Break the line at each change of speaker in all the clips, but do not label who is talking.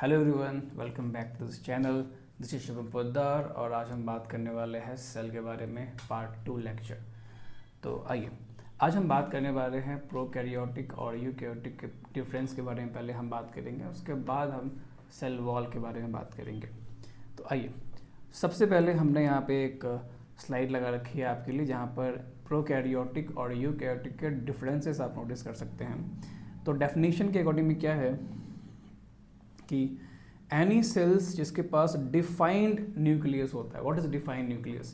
Hello everyone, welcome back to this channel. This is Shubham Poddar और आज हम बात करने वाले हैं सेल के बारे में, पार्ट 2 लेक्चर। तो आइए, आज हम बात करने वाले हैं प्रोकैरियोटिक और यूकैरियोटिक के डिफरेंस के बारे में पहले हम बात करेंगे, उसके बाद हम सेल वॉल के बारे में बात करेंगे। तो आइए, सबसे पहले हमने यहाँ पे एक स्लाइड लगा रखी है आपके लिए, जहाँ पर प्रोकैरियोटिक और यूकैरियोटिक के डिफरेंसेस आप नोटिस कर सकते हैं। तो डेफिनेशन के अकॉर्डिंग में क्या है कि एनी सेल्स जिसके पास डिफाइंड न्यूक्लियस होता है। What is defined nucleus?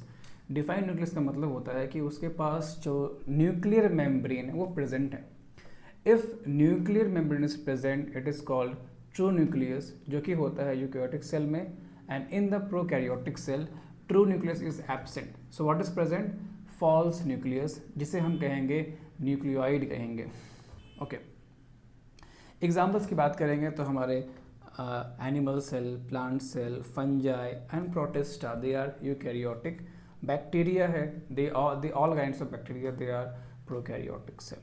Defined nucleus का मतलब होता है कि उसके पास जो न्यूक्लियर मेम्ब्रेन है वो प्रेजेंट है। If nuclear membrane is present it is called true nucleus, जो कि होता है यूकैरियोटिक सेल में। And in the prokaryotic cell true nucleus is absent. So what is present? False nucleus, जिसे हम कहेंगे न्यूक्लियोइड कहेंगे। ओके, एग्जाम्पल्स की बात करेंगे तो हमारे animal cell, plant cell, fungi and protista, they are eukaryotic. Bacteria है, they all kinds of bacteria, they are prokaryotic cell.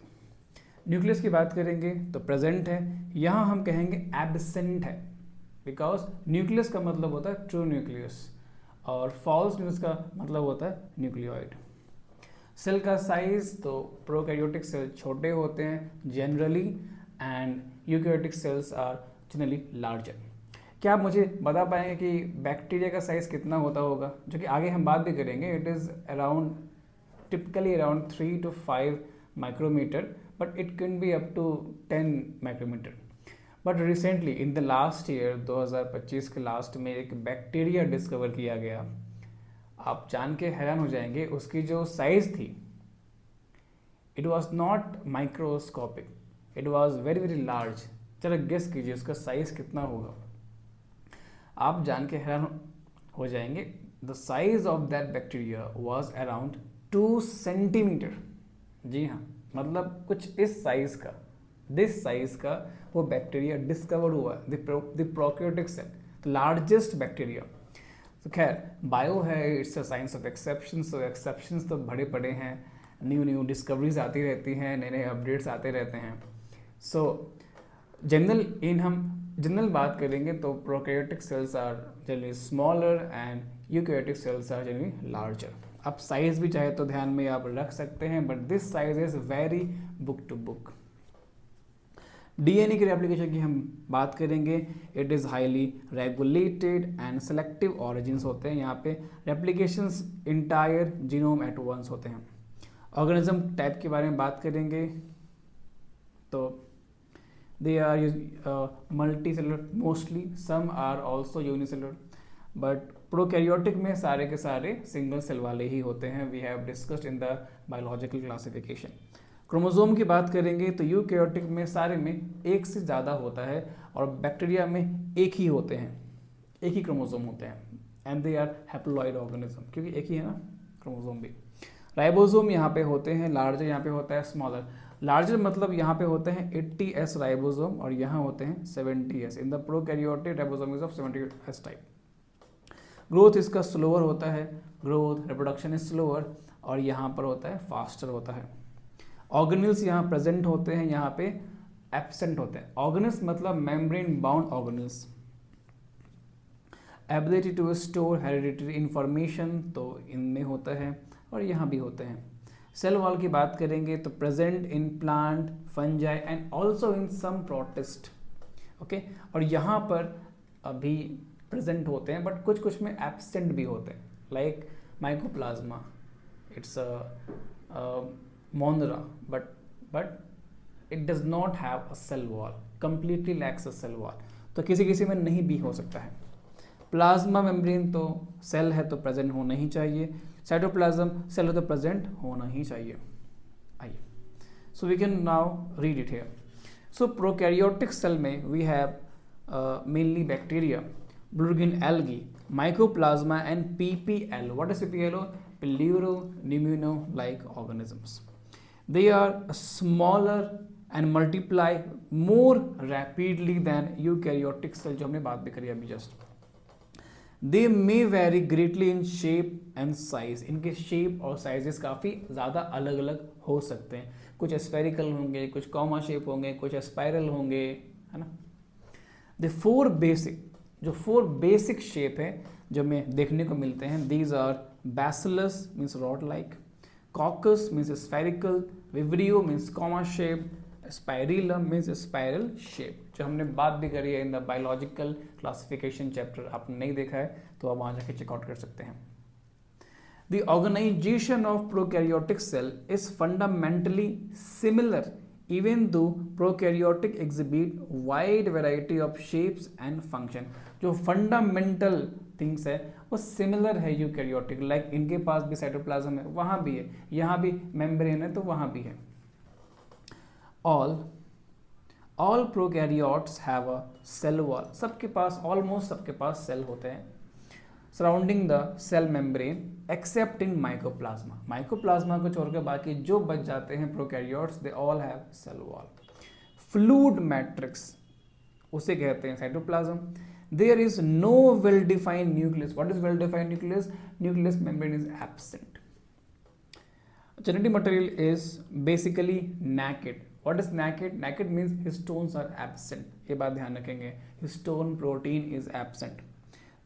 Nucleus की बात करेंगे तो प्रेजेंट है, यहाँ हम कहेंगे एब्सेंट है, बिकॉज न्यूक्लियस का मतलब होता है ट्रू न्यूक्लियस और फॉल्स न्यूक्लियस का मतलब होता है न्यूक्लियोइड। सेल का साइज तो प्रोकैरियोटिक सेल छोटे होते हैं generally and eukaryotic cells are generally larger. क्या आप मुझे बता पाएंगे कि बैक्टीरिया का साइज कितना होता होगा, जो कि आगे हम बात भी करेंगे। It is around typically around 3 to 5 micrometre, but it can be up to 10 micrometre. But recently in the last year 2025 के लास्ट में एक बैक्टीरिया डिस्कवर किया गया। आप जान के हैरान हो जाएंगे, उसकी जो साइज थी it was not microscopic, it was very very large. चलो गेस कीजिए उसका साइज कितना होगा, आप जान के हैरान हो जाएंगे। The size of that bacteria was around 2 centimetre. जी हाँ, मतलब कुछ इस साइज का, दिस साइज का वो बैक्टीरिया डिस्कवर हुआ, the prokaryotic cell, the largest bacteria. तो खैर, बायो है, it's a science of exceptions. तो एक्सेप्शंस तो बड़े बड़े हैं, न्यू डिस्कवरीज आती रहती हैं, नए नए अपडेट्स आते रहते हैं। सो जनरल बात करेंगे तो prokaryotic cells are generally smaller and eukaryotic cells are generally larger. आप साइज भी चाहे तो ध्यान में आप रख सकते हैं, but this size is very book to book. DNA की रेप्लिकेशन की हम बात करेंगे। It is highly regulated and selective origins होते हैं। यहाँ पे replications entire genome at once होते हैं। ऑर्गेनिज्म टाइप के बारे में बात करेंगे तो they are multicellular mostly, some are also unicellular, but prokaryotic में सारे के सारे सिंगल सेल वाले ही होते हैं। We have discussed in the biological classification. Chromosome की बात करेंगे तो यूकैरियोटिक में सारे में एक से ज़्यादा होता है और बैक्टीरिया में एक ही होते हैं, एक ही क्रोमोसोम होते हैं। And they are haploid organism, क्योंकि एक ही है ना क्रोमोसोम भी। राइबोसोम यहाँ पे होते हैं लार्जर, यहाँ पे होता है स्मॉलर। लार्जर मतलब यहाँ पे होते हैं 80S राइबोसोम और यहाँ होते हैं 70S। In the prokaryotic ribosome is of 70S type. Growth इसका स्लोअर होता है, ग्रोथ रिप्रोडक्शन इज स्लोअर, और यहाँ पर होता है फास्टर होता है। ऑर्गेनिल्स यहाँ प्रेजेंट होते हैं, यहाँ पे एब्सेंट होते हैं। ऑर्गेनिल्स मतलब membrane bound organelles. Ability to store hereditary information तो इनमें होता है और यहाँ भी होते हैं। सेल वॉल की बात करेंगे तो present in plant, fungi and also in some protist. Okay, और यहाँ पर अभी प्रेजेंट होते हैं, बट कुछ कुछ में एब्सेंट भी होते हैं, like mycoplasma, it's monera, but it does not have a cell wall, completely lacks a cell wall. तो किसी किसी में नहीं भी हो सकता है। प्लाज्मा मेम्ब्रेन तो सेल है तो प्रेजेंट होना ही चाहिए, साइटोप्लाज्म सेल है तो प्रेजेंट होना ही चाहिए। आइए, so we can now read it here. So prokaryotic cell में we have mainly bacteria, blue green algae, mycoplasma and PPL. What is PPL? Pleuropneumono like organisms. They are smaller and multiply more rapidly than eukaryotic cell, जो हमने बात भी करी अभी just. They may vary greatly in shape and size. इनके shape और sizes काफ़ी ज़्यादा अलग अलग हो सकते हैं। कुछ स्फेरिकल होंगे, कुछ कॉमा शेप होंगे, कुछ स्पाइरल होंगे, है ना। द फोर बेसिक शेप है जो हमें देखने को मिलते हैं, these are bacillus means rod like, coccus means spherical, vibrio means comma shape, spirillum means spiral shape, जो हमने बात भी करी है in the biological classification chapter. आपने नहीं देखा है तो आप वहाँ जाके चेकआउट कर सकते हैं। The organization of prokaryotic cell is fundamentally similar even though prokaryotic exhibit wide variety of shapes and function। जो fundamental things है वो similar है यूकैरियोटिक, लाइक इनके पास भी साइटोप्लाज्म है, वहाँ भी है, यहाँ भी मेम्ब्रेन है तो वहाँ भी है। all prokaryotes have a cell wall, सबके पास ऑलमोस्ट सबके पास सेल होते हैं surrounding the cell membrane except in mycoplasma. Mycoplasma को छोड़कर बाकी जो बच जाते हैं prokaryotes they all have cell wall. Fluid matrix उसे कहते हैं cytoplasm. There is no well defined nucleus. What is well defined nucleus? Nucleus membrane is absent. Genetic material is basically naked। What is naked? Naked means histones are absent। ये बात ध्यान रखेंगे, histone protein is absent,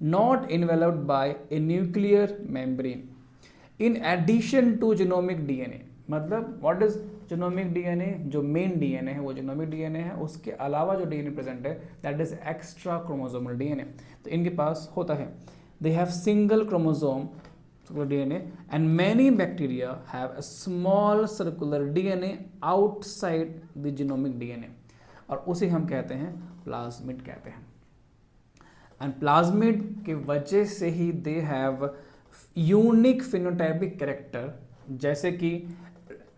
not enveloped by a nuclear membrane in addition to genomic DNA। मतलब what is genomic DNA? जो main DNA है वो genomic DNA है, उसके अलावा जो DNA प्रेजेंट है that is extra chromosomal DNA। तो इनके पास होता है, they have single chromosome DNA and many bacteria have a small circular DNA outside the genomic DNA और उसे हम कहते हैं प्लाज्मिड कहते हैं। एंड प्लाज्मिड की वजह से ही they have unique phenotypic character, जैसे कि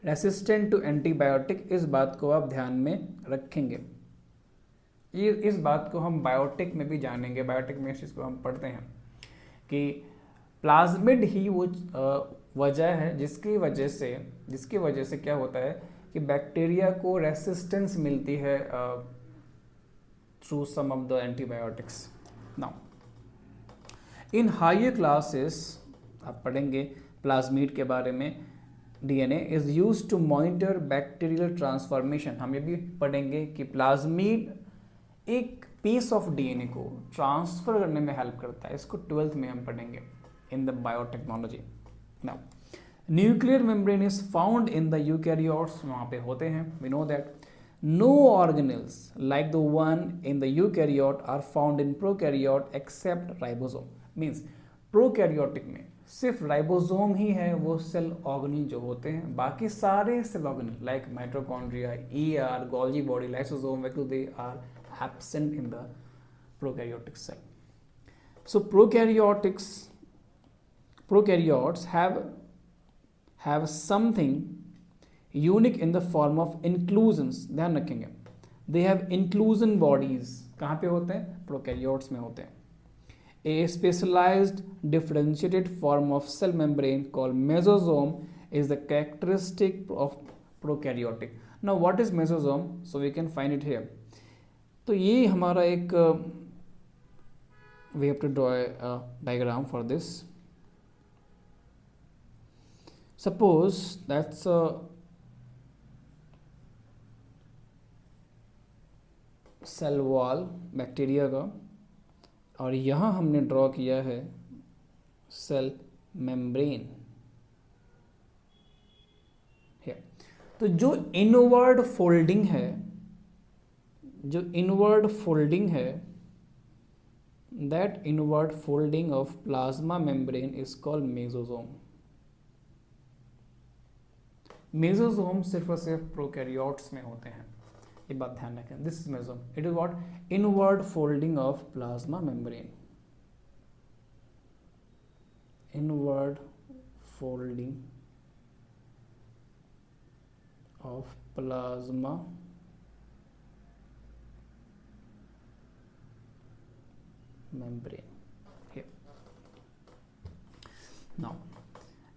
रेसिस्टेंट टू एंटीबायोटिक। इस बात को आप ध्यान में रखेंगे, ये इस बात को हम बायोटिक में भी जानेंगे। बायोटिक में इस चीज़ को हम पढ़ते हैं कि प्लाज्मिड ही वो वजह है जिसकी वजह से क्या होता है कि बैक्टीरिया को रेसिस्टेंस मिलती है through some of the antibiotics. Now in higher classes आप पढ़ेंगे प्लाज्मिड के बारे में। DNA is used to monitor bacterial transformation. हम ये भी पढ़ेंगे कि प्लाज्मिड एक पीस ऑफ डीएनए को ट्रांसफर करने में हेल्प करता है। इसको 12th में हम पढ़ेंगे in the biotechnology. Now nuclear membrane is found in the eukaryotes, वहाँ पे होते हैं, we know that. No organelles like the one in the eukaryote are found in prokaryote except ribosome. Means prokaryotic में सिर्फ ribosome ही है वो cell organelle जो होते हैं, बाकी सारे cell organelle like mitochondria, ER, Golgi body, lysosome, vacuole, they are absent in the prokaryotic cell. So prokaryotes have something unique in the form of inclusions। ध्यान रखेंगे, they have inclusion bodies। कहाँ पे होते हैं? प्रोकैरियोट्स में होते हैं। A specialized differentiated form of cell membrane called mesosome is the characteristic of prokaryotic। Now what is mesosome? So we can find it here। तो ये हमारा एक we have to draw a diagram for this। Suppose that's a cell wall bacteria का, और यहाँ हमने draw किया है सेल मेम्ब्रेन है। तो जो इनवर्ड फोल्डिंग है that inward folding of plasma membrane is called mesosome. Mesosome सिर्फ और सिर्फ प्रोकैरियोट्स में होते हैं, ये बात ध्यान रखें। This is mesosome, it is what? Inward folding of plasma membrane. Inward folding of plasma membrane. Now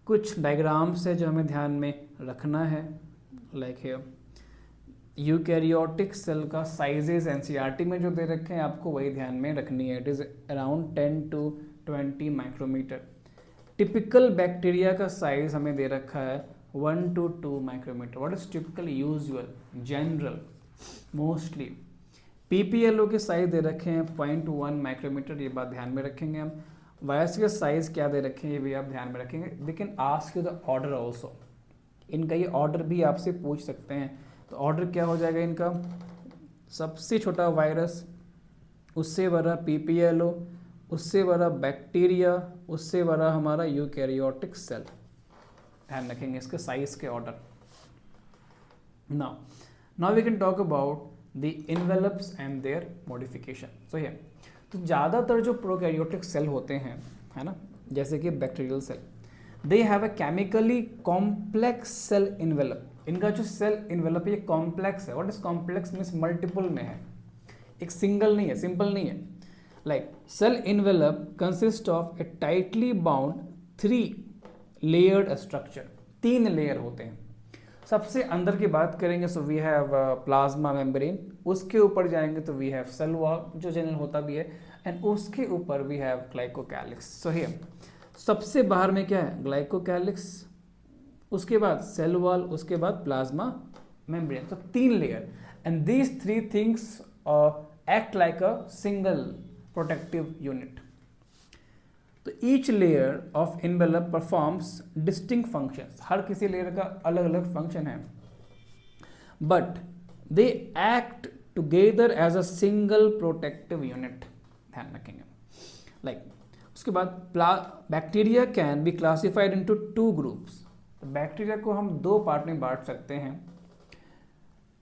कुछ डायग्राम्स है जो हमें ध्यान में रखना है, लाइक है यूकैरियोटिक सेल का साइजेस एनसीईआरटी में जो दे रखे हैं आपको वही ध्यान में रखनी है। It is around 10 to 20 micrometre. Typical bacteria का साइज हमें दे रखा है 1 to 2 micrometre. What is typical? Usual, general, mostly. PPLO के साइज दे रखे हैं 0.1 माइक्रोमीटर, ये बात ध्यान में रखेंगे हम। वायर्स के साइज क्या दे रखे हैं ये भी आप ध्यान में रखेंगे। लेकिन ask you the order also, इनका ये ऑर्डर भी आपसे पूछ सकते हैं। तो ऑर्डर क्या हो जाएगा इनका, सबसे छोटा वायरस, उससे बड़ा पीपीएलओ, उससे बड़ा बैक्टीरिया, उससे बड़ा हमारा यूकैरियोटिक सेल। ध्यान रखेंगे इसके साइज के order. Now we can talk about the envelopes and their modification. So here, तो ज़्यादातर जो प्रोकैरियोटिक सेल होते हैं, है ना, जैसे कि bacterial cell, they have a chemically complex cell envelope. इनका जो सेल इन्वेलप ये कॉम्प्लेक्स है। What is complex means multiple में है, एक सिंगल नहीं है, सिंपल नहीं है। Like cell envelope consist of a tightly bound 3 layered structure. 3 layer होते हैं। सबसे अंदर की बात करेंगे so we have plasma membrane, उसके ऊपर जाएंगे तो वी हैव सेल वॉल जो जनरल होता भी है, एंड उसके ऊपर we have glycocalyx. So here सबसे बाहर में क्या है, ग्लाइकोकैलिक्स, उसके बाद सेल वॉल, उसके बाद प्लाज्मा मेम्ब्रेन। तो 3 layer, and these 3 things act like a single protective unit. तो each layer of envelope performs distinct functions. हर किसी लेयर का अलग अलग फंक्शन है, but they act together as a single protective unit. ध्यान रखेंगे। लाइक उसके बाद bacteria can be classified into 2 groups. Bacteria को हम 2 पार्ट में बांट सकते हैं,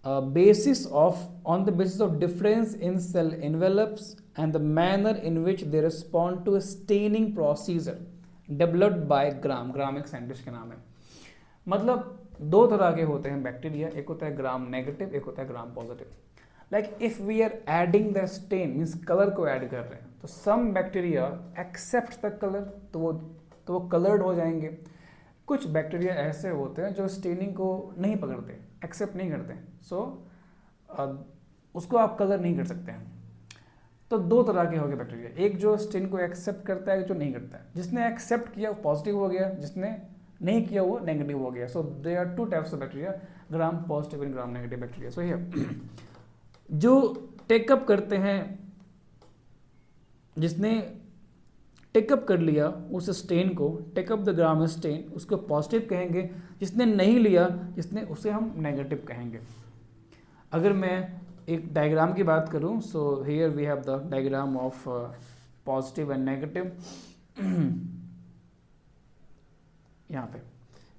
on the basis of difference in cell envelopes and the manner in which they respond to a staining procedure developed by Gram। ग्राम एक scientist के नाम है। मतलब 2 तरह के होते हैं बैक्टीरिया, एक होता है ग्राम नेगेटिव, एक होता है gram positive. Like if we are adding the stain means colour को ऐड कर रहे हैं, तो some bacteria accept the colour, तो वो कलर्ड हो जाएंगे। कुछ बैक्टीरिया ऐसे होते हैं जो स्टेनिंग को नहीं पकड़ते, एक्सेप्ट नहीं करते, सो उसको आप कलर नहीं कर सकते हैं। तो 2 तरह के हो गए बैक्टीरिया, एक जो स्टेन को एक्सेप्ट करता है, जो नहीं करता है। जिसने एक्सेप्ट किया वो पॉजिटिव हो गया, जिसने नहीं किया वो नेगेटिव हो गया। So there are 2 types of bacteria, gram positive and gram negative bacteria. So here जो टेकअप करते हैं, जिसने टेकअप कर लिया उस स्टेन को, टेकअप द ग्राम स्टेन, उसको पॉजिटिव कहेंगे। जिसने नहीं लिया, उसे हम नेगेटिव कहेंगे। अगर मैं एक डायग्राम की बात करूं, so here we have the diagram of positive and negative. यहाँ पे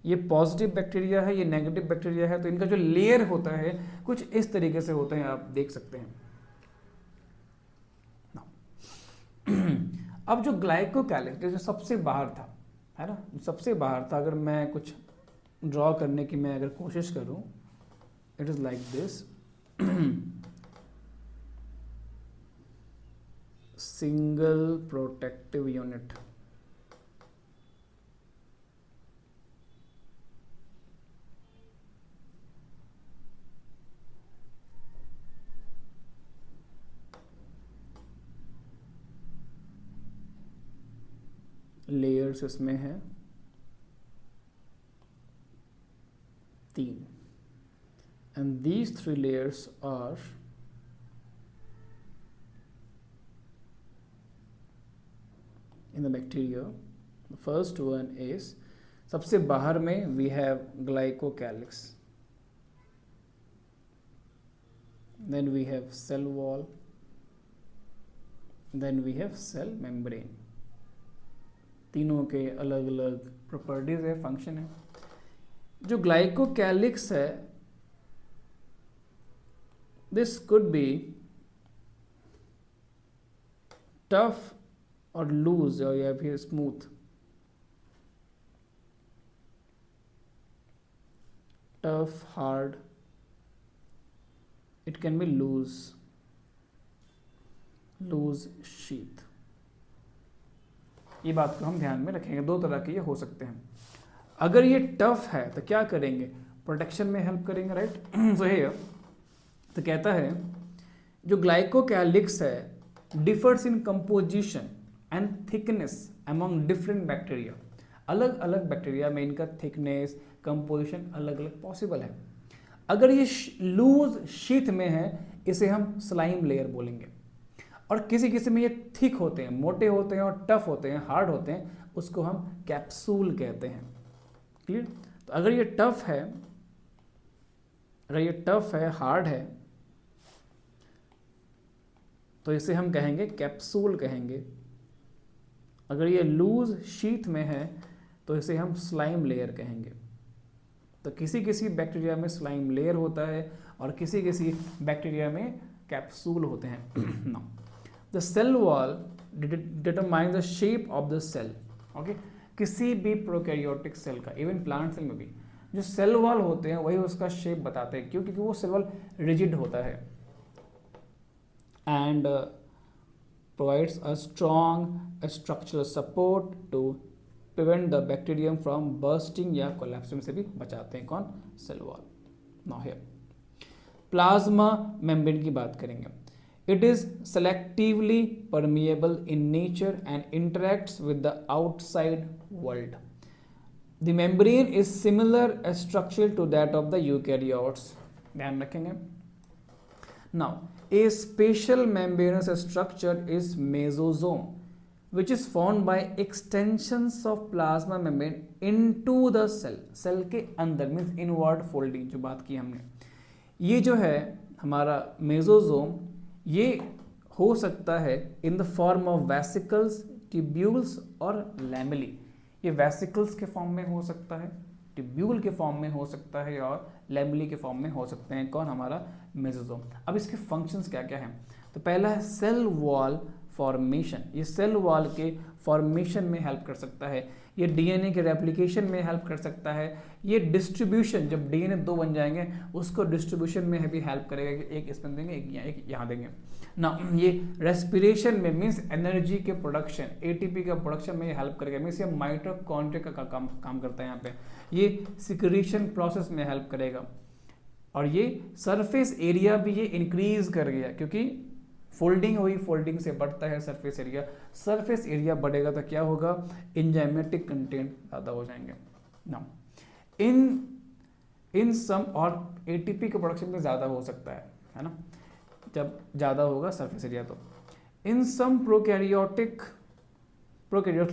ये पॉजिटिव बैक्टीरिया है, ये नेगेटिव बैक्टीरिया है। तो इनका जो लेयर होता है कुछ इस तरीके से होता है, आप देख सकते हैं। अब जो ग्लाइकोकैलिक्स जो सबसे बाहर था, है ना, सबसे बाहर था, अगर मैं कुछ ड्रॉ करने की मैं अगर कोशिश करूं, it is like this. Single protective unit. Layers इसमें है 3, and these 3 layers are in the bacteria. The first one is, सबसे बाहर में we have glycocalyx, then we have cell wall, then we have cell membrane। तीनों के अलग अलग properties है, फंक्शन है। जो ग्लाइकोकैलिक्स है, दिस कुड बी टफ और लूज, और या फिर smooth. Tough, hard, it can be loose, sheath. ये बात को हम ध्यान में रखेंगे, 2 तरह के ये हो सकते हैं। अगर ये टफ है तो क्या करेंगे, प्रोटेक्शन में हेल्प करेंगे, राइट। सो हियर तो कहता है जो ग्लाइकोकैलिक्स है differs in composition and thickness among different bacteria. अलग अलग बैक्टीरिया में इनका थिकनेस, कंपोजिशन अलग अलग पॉसिबल है। अगर ये लूज शीथ में है, इसे हम स्लाइम लेयर बोलेंगे। और किसी किसी में ये थिक होते हैं, मोटे होते हैं और टफ होते हैं, हार्ड होते हैं, उसको हम कैप्सूल कहते हैं। क्लियर? तो अगर ये टफ है, हार्ड है, तो इसे हम कहेंगे कैप्सूल कहेंगे। अगर ये लूज शीथ में है तो इसे हम स्लाइम लेयर कहेंगे। तो किसी किसी बैक्टीरिया में स्लाइम लेयर होता है और किसी किसी बैक्टीरिया में कैप्सूल होते हैं। Now the cell wall determine the shape of the cell. Okay, किसी भी प्रोकैरियोटिक सेल का, इवन प्लांट सेल में भी जो सेल वॉल होते हैं वही उसका शेप बताते हैं। क्यों? क्योंकि वो सेल वॉल रिजिड होता है and provides a strong structural support to prevent the bacterium from bursting या collapsing से भी बचाते हैं। कौन? Cell wall. Now here plasma membrane की बात करेंगे। It is selectively permeable in nature and interacts with the outside world. The membrane is similar structural to that of the eukaryotes. ध्यान रखेंगे। Now, a special membranous structure is mesosome, which is formed by extensions of plasma membrane into the cell. Cell के अंदर means inward folding, जो बात की हमने। ये जो है हमारा मेसोजोम, ये हो सकता है in the form of vesicles, tubules और lamellae। ये वेसिकल्स के फॉर्म में हो सकता है, ट्यूब्यूल के फॉर्म में हो सकता है और लैमेली के फॉर्म में हो सकते हैं। कौन? हमारा मेसोजोम। अब इसके फंक्शंस क्या क्या हैं? तो पहला है सेल वॉल फॉर्मेशन। ये सेल वॉल के फॉर्मेशन में हेल्प कर सकता है, ये डीएनए के रेप्लिकेशन में हेल्प कर सकता है, ये डिस्ट्रीब्यूशन, जब डीएनए 2 बन जाएंगे उसको डिस्ट्रीब्यूशन में भी हेल्प करेगा कि एक इसमें देंगे, एक यहाँ देंगे ना। ये रेस्पिरेशन में मीन्स एनर्जी के प्रोडक्शन, एटीपी का प्रोडक्शन में ये हेल्प करेगा। मीन्स ये माइटोकॉन्ड्रिया का काम करता है यहाँ पे। ये सिक्रीशन प्रोसेस में हेल्प करेगा और ये सरफेस एरिया भी ये इंक्रीज कर गया, क्योंकि फोल्डिंग हुई, फोल्डिंग से बढ़ता है सरफेस एरिया। सरफेस एरिया बढ़ेगा तो क्या होगा? एंजाइमेटिक कंटेंट ज़्यादा हो जाएंगे ना। इन सम और एटीपी के प्रोडक्शन में ज़्यादा हो सकता है ना, जब ज़्यादा होगा सरफेस एरिया। तो in some prokaryote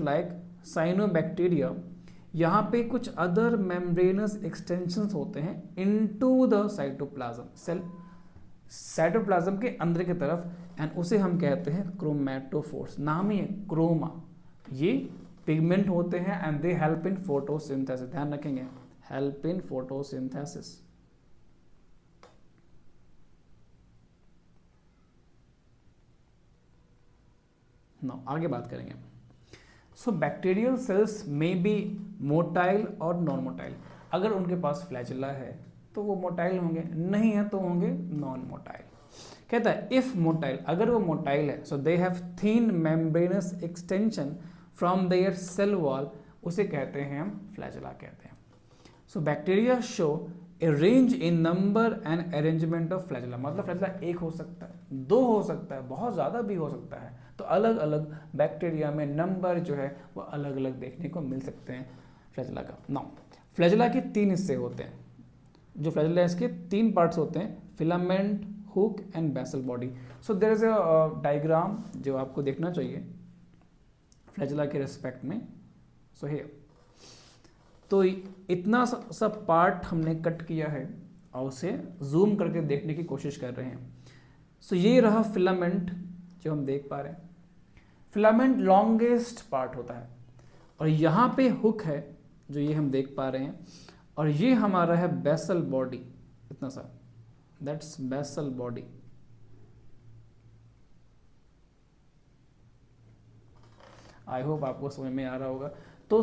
like cyanobacteria, यहाँ पे कुछ अदर मेम्ब्रेनस एक्सटेंशंस होते हैं इनटू द साइटोप्लाज्म, साइटोप्लाज्म के अंदर की तरफ, एंड उसे हम कहते हैं क्रोमैटोफोर्स। नाम ही है क्रोमा। ये पिगमेंट होते हैं and they help in photosynthesis. ध्यान रखेंगे, हेल्प इन फोटोसिंथेसिस। नो, आगे बात करेंगे। सो बैक्टीरियल सेल्स में बी मोटाइल और नॉन मोटाइल। अगर उनके पास फ्लैजेला है तो वो मोटाइल होंगे, नहीं है तो होंगे नॉन मोटाइल। कहता है इफ मोटाइल, अगर वो मोटाइल है, so they have thin membranous extension from their cell wall, उसे कहते हैं हम फ्लैजेला कहते हैं। So bacteria show a range in number and arrangement of flagella. मतलब फ्लैजेला एक हो सकता है, 2 हो सकता है, बहुत ज़्यादा भी हो सकता है। तो अलग अलग बैक्टीरिया में नंबर जो है वो अलग अलग देखने को मिल सकते हैं फ्लैजेला का। नाउ फ्लैजेला के 3 हिस्से होते हैं। जो फ्लैजेला है इसके 3 पार्ट्स होते हैं, filament, hook and basal body. So there is a diagram जो आपको देखना चाहिए फ्लैजेला के रिस्पेक्ट में। सो हियर तो इतना सब पार्ट हमने कट किया है और उसे जूम करके देखने की कोशिश कर रहे हैं। सो ये रहा फिलामेंट जो हम देख पा रहे हैं। फिलामेंट लॉन्गेस्ट पार्ट होता है और यहाँ पे हुक है जो ये हम देख पा रहे हैं, और ये हमारा है बेसल बॉडी, इतना सा, that's basal body. I hope आपको समझ में आ रहा होगा। तो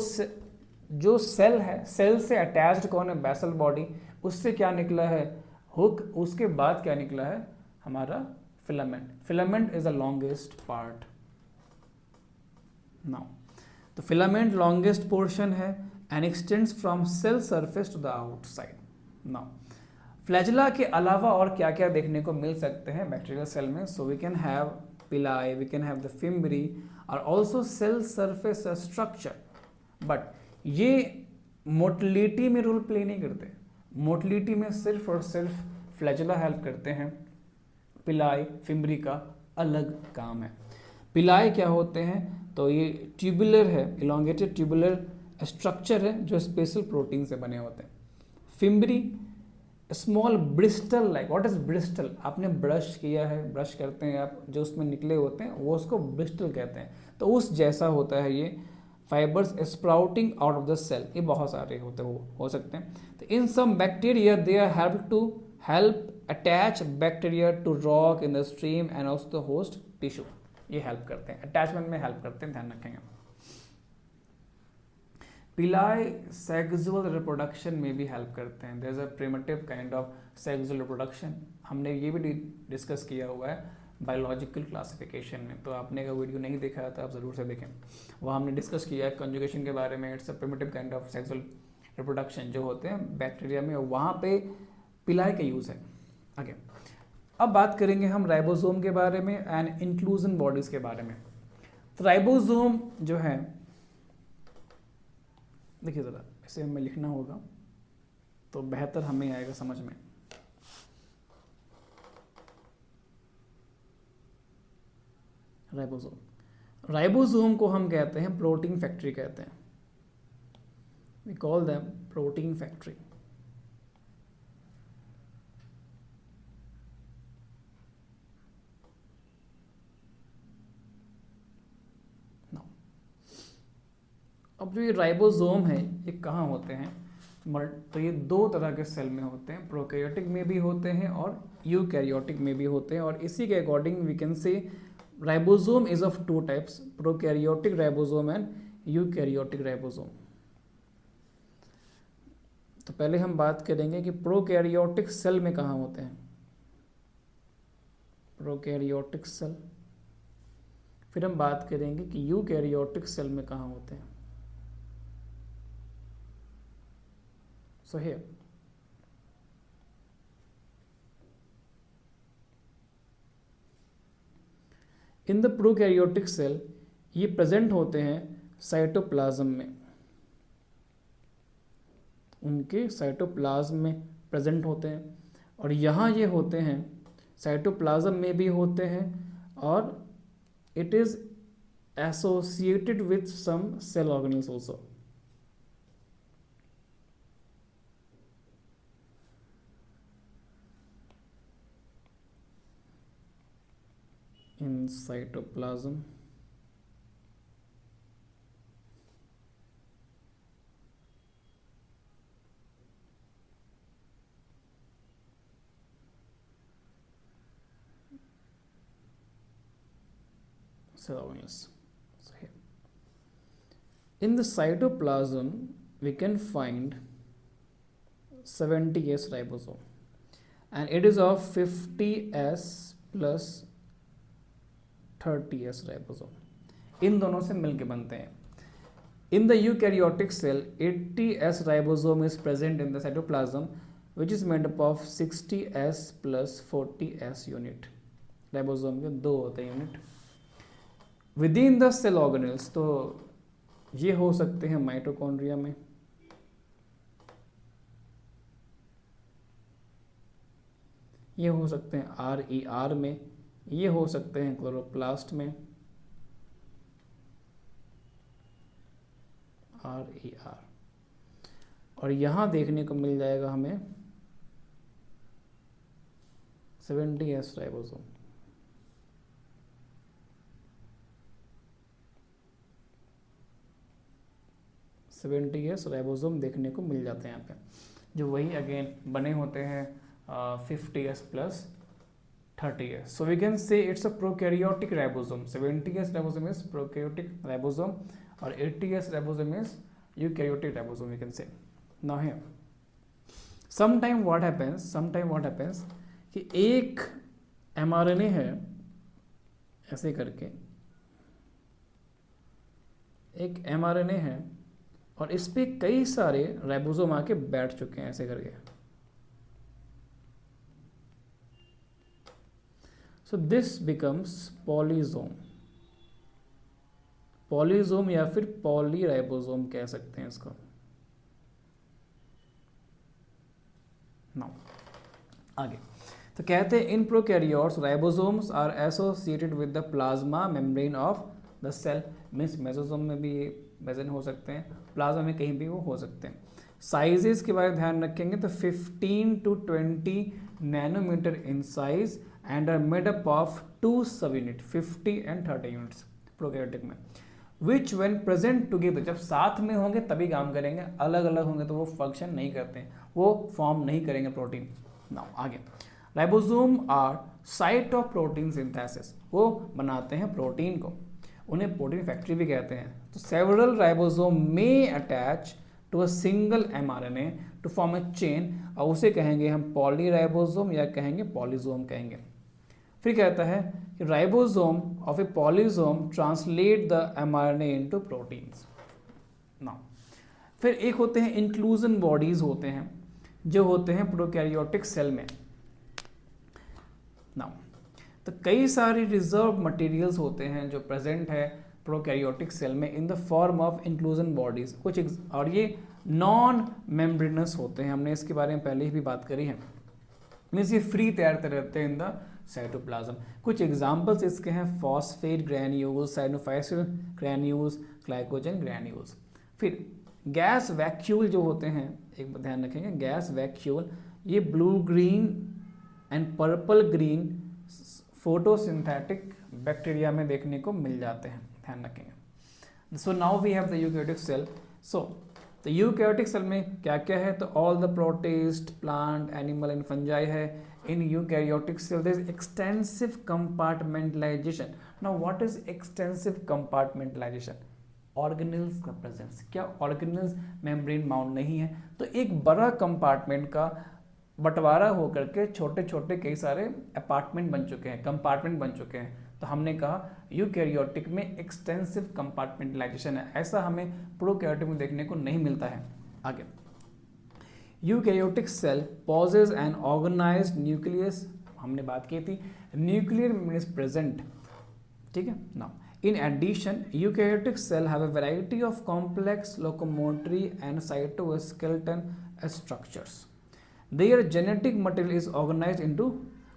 जो सेल है, सेल से अटैच्ड कौन है? Basal body. उससे क्या निकला है? हुक। उसके बाद क्या निकला है? हमारा filament. Filament is the longest part. Now तो फिलामेंट लॉन्गेस्ट पोर्शन है and extends from cell surface to the outside. Now flagella के अलावा और क्या क्या देखने को मिल सकते हैं बैक्टीरियल सेल में? So we can have pili, we can have the fimbriae और also cell surface structure. But ये मोटिलिटी में रोल प्ले नहीं करते। मोटिलिटी में सिर्फ और सिर्फ फ्लैजेला हेल्प करते हैं। पिलाई, फिम्बरी का अलग काम है। पिलाई क्या होते हैं, तो ये ट्यूबुलर है, इलोंगेटेड ट्यूबुलर स्ट्रक्चर है जो स्पेशल प्रोटीन से बने होते हैं। Fimbriae small Bristol like, what is Bristol, आपने ब्रश किया है, ब्रश करते हैं आप, जो उसमें निकले होते हैं वो उसको ब्रिस्टल कहते हैं, तो उस जैसा होता है ये। Fibres sprouting out of the cell, ये बहुत सारे होते हो सकते हैं। तो in some bacteria they are help attach bacteria to rock in the stream and also the host tissue, ये हेल्प करते हैं, अटैचमेंट में हेल्प करते हैं, ध्यान रखेंगे। पिलाई सेक्सुअल रिप्रोडक्शन में भी हेल्प करते हैं, there is a primitive kind of sexual reproduction, हमने ये भी डिस्कस किया हुआ है बायोलॉजिकल क्लासिफिकेशन में, तो आपने अगर वीडियो नहीं देखा है तो आप ज़रूर से देखें, वहाँ हमने डिस्कस किया है कंजुगेशन के बारे में। It's a primitive kind of sexual reproduction जो होते हैं बैक्टीरिया में, वहाँ पे पिलाई का यूज़ है। आगे अब बात करेंगे हम राइबोसोम के बारे में एंड इंक्लूजन बॉडीज़ के बारे में। तो राइबोसोम जो है, देखिए ज़रा इसे हमें लिखना होगा तो बेहतर हमें आएगा समझ में। राइबोसोम को हम कहते हैं प्रोटीन फैक्ट्री कहते हैं, we call them protein factory. अब जो ये राइबोसोम है ये कहाँ होते हैं, तो ये दो तरह के सेल में होते हैं, प्रोकैरियोटिक में भी होते हैं और यूकैरियोटिक में भी होते हैं, और इसी के according we can say ribosome is of two types, prokaryotic ribosome and eukaryotic ribosome. तो पहले हम बात करेंगे कि प्रोकैरियोटिक सेल में कहाँ होते हैं, प्रोकैरियोटिक सेल, फिर हम बात करेंगे कि यूकैरियोटिक सेल में कहाँ होते हैं। So here, in the prokaryotic cell ये प्रेजेंट होते हैं साइटोप्लाज्म में, उनके साइटोप्लाज्म में प्रेजेंट होते हैं, और यहाँ ये होते हैं साइटोप्लाज्म में भी होते हैं, और it is associated with some cell organelles also. in cytoplasm cell organelles. So here, in the cytoplasm we can find 70S ribosome and it is of 50S plus 30S ribosome, इन दोनों से मिलके बनते हैं। In the eukaryotic cell 80S ribosome is present in the cytoplasm which is made up of 60S plus 40S unit. Ribosome के दो होते हैं unit within the cell organelles, तो ये हो सकते हैं माइटोकॉन्ड्रिया में, ये हो सकते हैं RER में, ये हो सकते हैं क्लोरोप्लास्ट में, RER, और यहाँ देखने को मिल जाएगा हमें 70S राइबोसोम। राइबोसोम देखने को मिल जाते हैं यहाँ पे, जो वही अगेन बने होते हैं 50S plus 30S. So we can say it's a prokaryotic ribosome. 70S ribosome is prokaryotic ribosome और 80S ribosome is eukaryotic ribosome, we can say. Now here, sometime what happens कि एक mRNA है ऐसे करके, एक mRNA है और इस पे कई सारे राइबोसोम आके बैठ चुके हैं ऐसे करके। So this becomes polysome, पॉलीजोम या फिर पॉलीराइबोसोम कह सकते हैं इसको। नाउ आगे, तो कहते हैं in prokaryotes ribosomes are associated with the plasma membrane of the cell, means mesosome में भी ये प्रेजेंट हो सकते हैं, प्लाज्मा में कहीं भी वो हो सकते हैं। साइजेस के बारे में ध्यान रखेंगे तो 15 to 20 nanometre in size and are made up of 2 सब यूनिट 50 and 30 यूनिट्स प्रोकैरियोटिक में, विच व्हेन प्रेजेंट टुगेदर, जब साथ में होंगे तभी काम करेंगे, अलग अलग होंगे तो वो फंक्शन नहीं करते हैं, वो फॉर्म नहीं करेंगे प्रोटीन। नाउ आगे, ribosome are site of protein synthesis, वो बनाते हैं प्रोटीन को, उन्हें प्रोटीन फैक्ट्री भी कहते हैं। तो सेवरल राइबोसोम में attach to a single mRNA to form a chain, और उसे कहेंगे हम पॉलीराइबोसोम या कहेंगे पॉलीजोम कहेंगे। फिर कहता है कि ribosome of a polysome translate the mRNA into proteins. Now फिर एक होते हैं इंक्लूजन बॉडीज होते हैं जो होते हैं प्रोकैरियोटिक सेल में। नाउ तो कई सारे रिजर्व मटेरियल्स होते हैं जो प्रेजेंट है प्रोकैरियोटिक सेल में इन the form of inclusion bodies, कुछ और ये नॉन मेम्ब्रेनस होते हैं, हमने इसके बारे में पहले ही भी बात करी है, मीन्स ये फ्री तैरते रहते हैं इन द साइटोप्लाज्म। कुछ एग्जांपल्स इसके हैं phosphate granules, cyanophycean granules, glycogen granules. फिर गैस वैक्यूल जो होते हैं, एक ध्यान रखेंगे गैस वैक्यूल, ये blue green and purple green photosynthetic bacteria में देखने को मिल जाते हैं, ध्यान रखेंगे। So now we have the eukaryotic cell. So तो यूकैरियोटिक सेल में क्या क्या है, तो all the protist, plant, animal and fungi है। In eukaryotic cell there is extensive compartmentalisation. Now what is extensive compartmentalisation? Organelles का प्रेजेंस। क्या organelles membrane bound नहीं है, तो एक बड़ा कंपार्टमेंट का बंटवारा होकर के छोटे छोटे कई सारे अपार्टमेंट बन चुके हैं, कंपार्टमेंट बन चुके हैं। तो हमने कहा यूकैरियोटिक में एक्सटेंसिव कंपार्टमेंटलाइजेशन है, ऐसा हमें प्रोकैरियोटिक में देखने को नहीं मिलता है। आगे, eukaryotic cell possess an organised nucleus, हमने बात की थी, न्यूक्लियर मीन्स प्रेजेंट, ठीक है। Now in addition, eukaryotic cell have a variety of complex locomotory and cytoskeleton structures. Their genetic material is organized into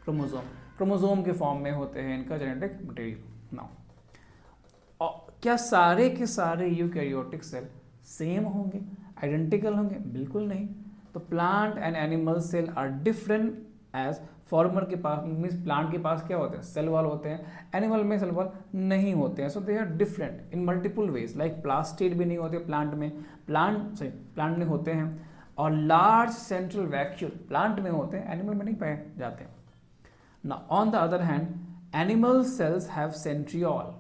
chromosome. Chromosome के form में होते हैं इनका जेनेटिक मटेरियल। नाउ क्या सारे के सारे यूकैरियोटिक सेल सेम होंगे, आइडेंटिकल होंगे? बिल्कुल नहीं। तो plant and animal cell are different as former के पास मीन्स प्लांट के पास क्या होते हैं, सेल वॉल होते हैं, एनिमल में सेल वॉल नहीं होते हैं। So they are different in multiple ways, like plastid भी नहीं होते प्लांट में, प्लांट में होते हैं, और लार्ज सेंट्रल वैक्यूल प्लांट में होते हैं, एनिमल में नहीं पाए जाते। Now on the other hand animal cells have centriole,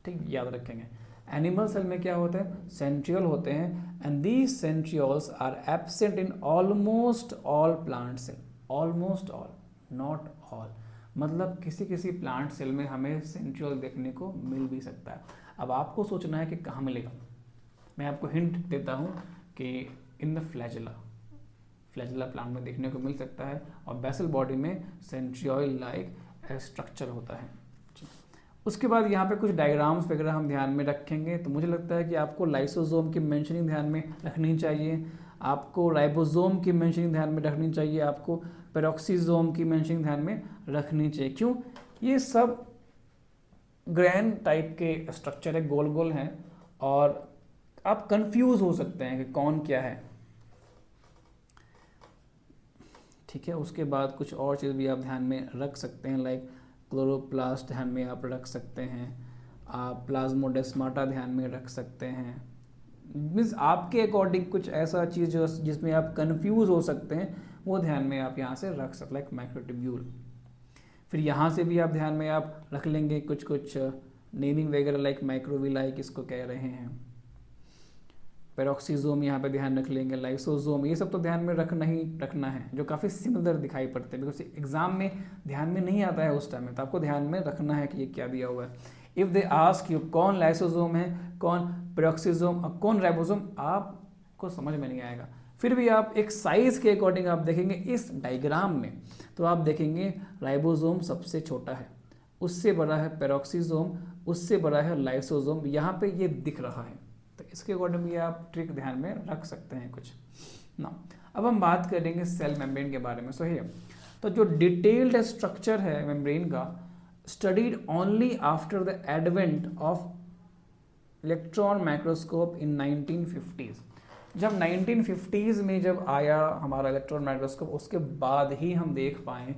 ठीक, याद रखेंगे एनिमल सेल में क्या होता है, सेंट्रियोल होते हैं, and these centrioles are absent in almost all plant cell. Almost all, not all, मतलब किसी किसी प्लांट सेल में हमें सेंट्रियोल देखने को मिल भी सकता है। अब आपको सोचना है कि कहाँ मिलेगा। मैं आपको हिंट देता हूँ कि in the flagella, flagella plant में देखने को मिल सकता है, और बेसल बॉडी में सेंट्रियोल लाइक स्ट्रक्चर होता है। उसके बाद यहाँ पे कुछ डायग्राम्स वगैरह हम ध्यान में रखेंगे। तो मुझे लगता है कि आपको लाइसोसोम की मेंशनिंग ध्यान में रखनी चाहिए, आपको राइबोसोम की मेंशनिंग ध्यान में रखनी चाहिए, आपको पेरोक्सीसोम की मेंशनिंग ध्यान में रखनी चाहिए। क्यों? ये सब ग्रैन टाइप के स्ट्रक्चर है, गोल गोल हैं, और आप कंफ्यूज हो सकते हैं कि कौन क्या है, ठीक है। उसके बाद कुछ और चीज़ भी आप ध्यान में रख सकते हैं, लाइक क्लोरोप्लास्ट ध्यान में आप रख सकते हैं, आप प्लाज्मोडेस्माटा ध्यान में रख सकते हैं। मीन्स आपके अकॉर्डिंग कुछ ऐसा चीज़ जो जिसमें आप कंफ्यूज हो सकते हैं वो ध्यान में आप यहाँ से रख सकते, लाइक माइक्रोट्यूब्यूल। फिर यहाँ से भी आप ध्यान में आप रख लेंगे कुछ कुछ नेमिंग वगैरह, लाइक माइक्रोविलाई किसको कह रहे हैं, पेरोक्सीसोम यहाँ पे ध्यान रख लेंगे, लाइसोसोम, ये सब तो ध्यान में रखना है, जो काफ़ी सिमिलर दिखाई पड़ते हैं, बिकॉज एग्जाम में ध्यान में नहीं आता है उस टाइम में, तो आपको ध्यान में रखना है कि ये क्या दिया हुआ है। इफ़ दे आस्क यू कौन लाइसोसोम है, कौन पेरोक्सीसोम और कौन राइबोसोम, आपको समझ में नहीं आएगा। फिर भी आप एक साइज के अकॉर्डिंग आप देखेंगे इस डायग्राम में, तो आप देखेंगे राइबोसोम सबसे छोटा है, उससे बड़ा है पेरोक्सीसोम, उससे बड़ा है लाइसोसोम, यहाँ पे ये दिख रहा है। तो इसके अकॉर्डिंग भी आप ट्रिक ध्यान में रख सकते हैं कुछ ना। अब हम बात करेंगे सेल मेम्ब्रेन के बारे में। सो हियर तो जो डिटेल्ड स्ट्रक्चर है मेम्ब्रेन का studied only after the advent of electron microscope in 1950s। जब 1950s में जब आया हमारा इलेक्ट्रॉन माइक्रोस्कोप, उसके बाद ही हम देख पाए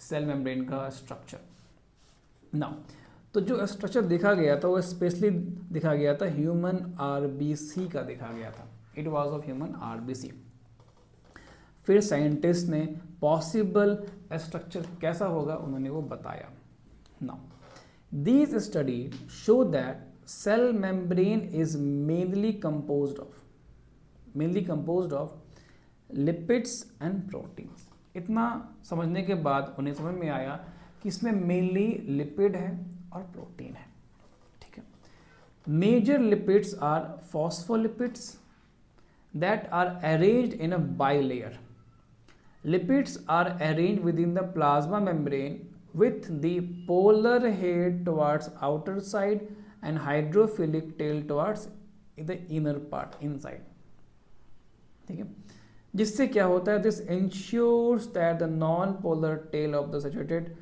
सेल मेम्ब्रेन का स्ट्रक्चर। नाउ तो जो स्ट्रक्चर देखा गया था वो स्पेशली देखा गया था ह्यूमन आरबीसी का देखा गया था, it was of human RBC. फिर साइंटिस्ट ने पॉसिबल स्ट्रक्चर कैसा होगा उन्होंने वो बताया। Now these study show that cell membrane is mainly composed of lipids and proteins. इतना समझने के बाद उन्हें समझ में आया कि इसमें मेनली लिपिड है और प्रोटीन है, ठीक है। Major lipids are phospholipids that are arranged in a bilayer. Lipids are arranged within the plasma membrane with the polar head towards outer side and hydrophilic tail towards the inner part inside, ठीक है। जिससे क्या होता है, this ensures that the non-polar tail of the saturated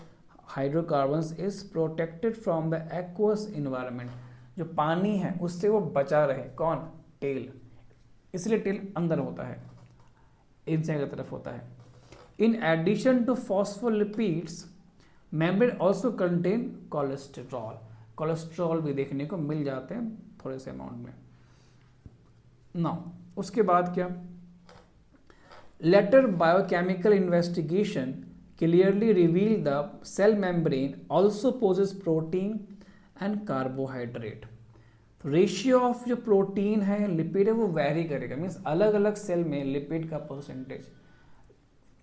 hydrocarbons is protected from the aqueous environment। जो पानी है उससे वो बचा रहे, कौन, टेल, इसलिए टेल अंदर होता है, इनसाइड की तरफ होता है। In addition to phospholipids membrane also contain cholesterol. Cholesterol भी देखने को मिल जाते हैं थोड़े से अमाउंट में। नाउ उसके बाद क्या, later biochemical investigation clearly reveal the cell membrane also possess protein and carbohydrate. Ratio of जो प्रोटीन है लिपिड है वो वेरी करेगा, मीन्स अलग अलग सेल में लिपिड का परसेंटेज,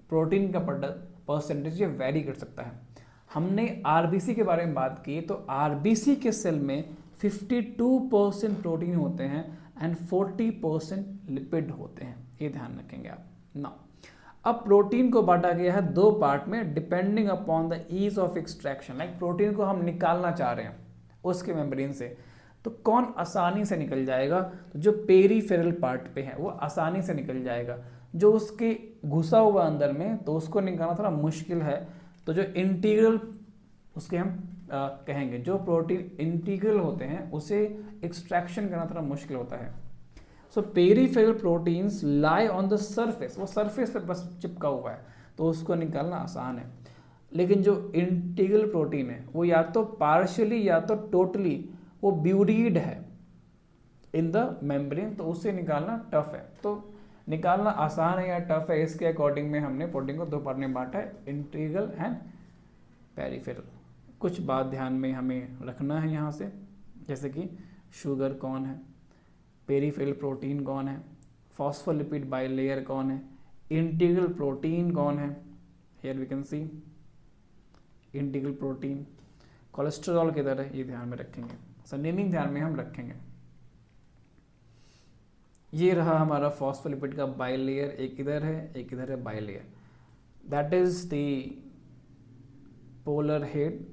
प्रोटीन का परसेंटेज ये वेरी कर सकता है। हमने आरबीसी के बारे में बात की, तो आरबीसी के सेल में 52% प्रोटीन होते हैं एंड 40% लिपिड होते हैं, ये ध्यान रखेंगे आप। नाउ अब प्रोटीन को बांटा गया है दो पार्ट में depending upon the ease of extraction. Like protein को हम निकालना चाह रहे हैं उसके मेम्ब्रेन से, तो कौन आसानी से निकल जाएगा, तो जो पेरीफेरल पार्ट पे है वो आसानी से निकल जाएगा। जो उसके घुसा हुआ अंदर में तो उसको निकालना थोड़ा मुश्किल है। तो जो इंटीग्रल उसके हम कहेंगे, जो प्रोटीन इंटीग्रल होते हैं उसे एक्सट्रैक्शन करना थोड़ा मुश्किल होता है। So peripheral proteins lie on the surface, वो सरफेस पे बस चिपका हुआ है तो उसको निकालना आसान है। लेकिन जो इंटीग्रल प्रोटीन है वो या तो पार्शियली या तो टोटली वो ब्यूरीड है इन द मेम्ब्रेन, तो उससे निकालना टफ है। तो निकालना आसान है या टफ है, इसके अकॉर्डिंग में हमने प्रोटीन को दो पार्ट में बांटा है, इंटीग्रल एंड पेरीफेरल। कुछ बात ध्यान में हमें रखना है यहाँ से, जैसे कि शुगर कौन है, पेरीफेरल प्रोटीन कौन है, फॉस्फोलिपिड बाइलेयर कौन है, इंटीग्रल प्रोटीन कौन है, here we can see integral protein, cholesterol किधर है, ये ध्यान में रखेंगे। सो नेमिंग ध्यान में हम रखेंगे। ये रहा हमारा फॉस्फोलिपिड का बाइलेयर, एक इधर है एक इधर है bilayer, that is the polar head,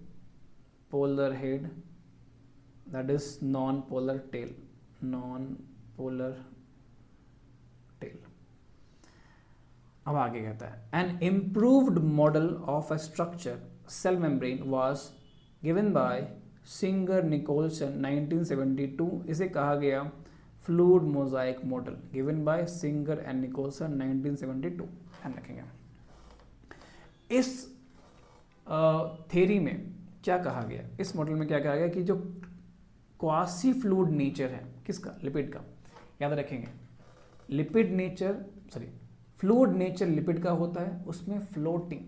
that is non polar tail, अब आगे कहता है an improved model of a structure cell membrane was given by Singer Nicolson 1972। इसे कहा गया fluid mosaic model, given by Singer and Nicolson 1972, ध्यान रखेंगे। इस थ्योरी में क्या कहा गया, इस मॉडल में क्या कहा गया कि जो क्वासी फ्लूइड नेचर है किसका, लिपिड का, याद रखेंगे lipid nature fluid nature lipid का होता है, उसमें फ्लोटिंग,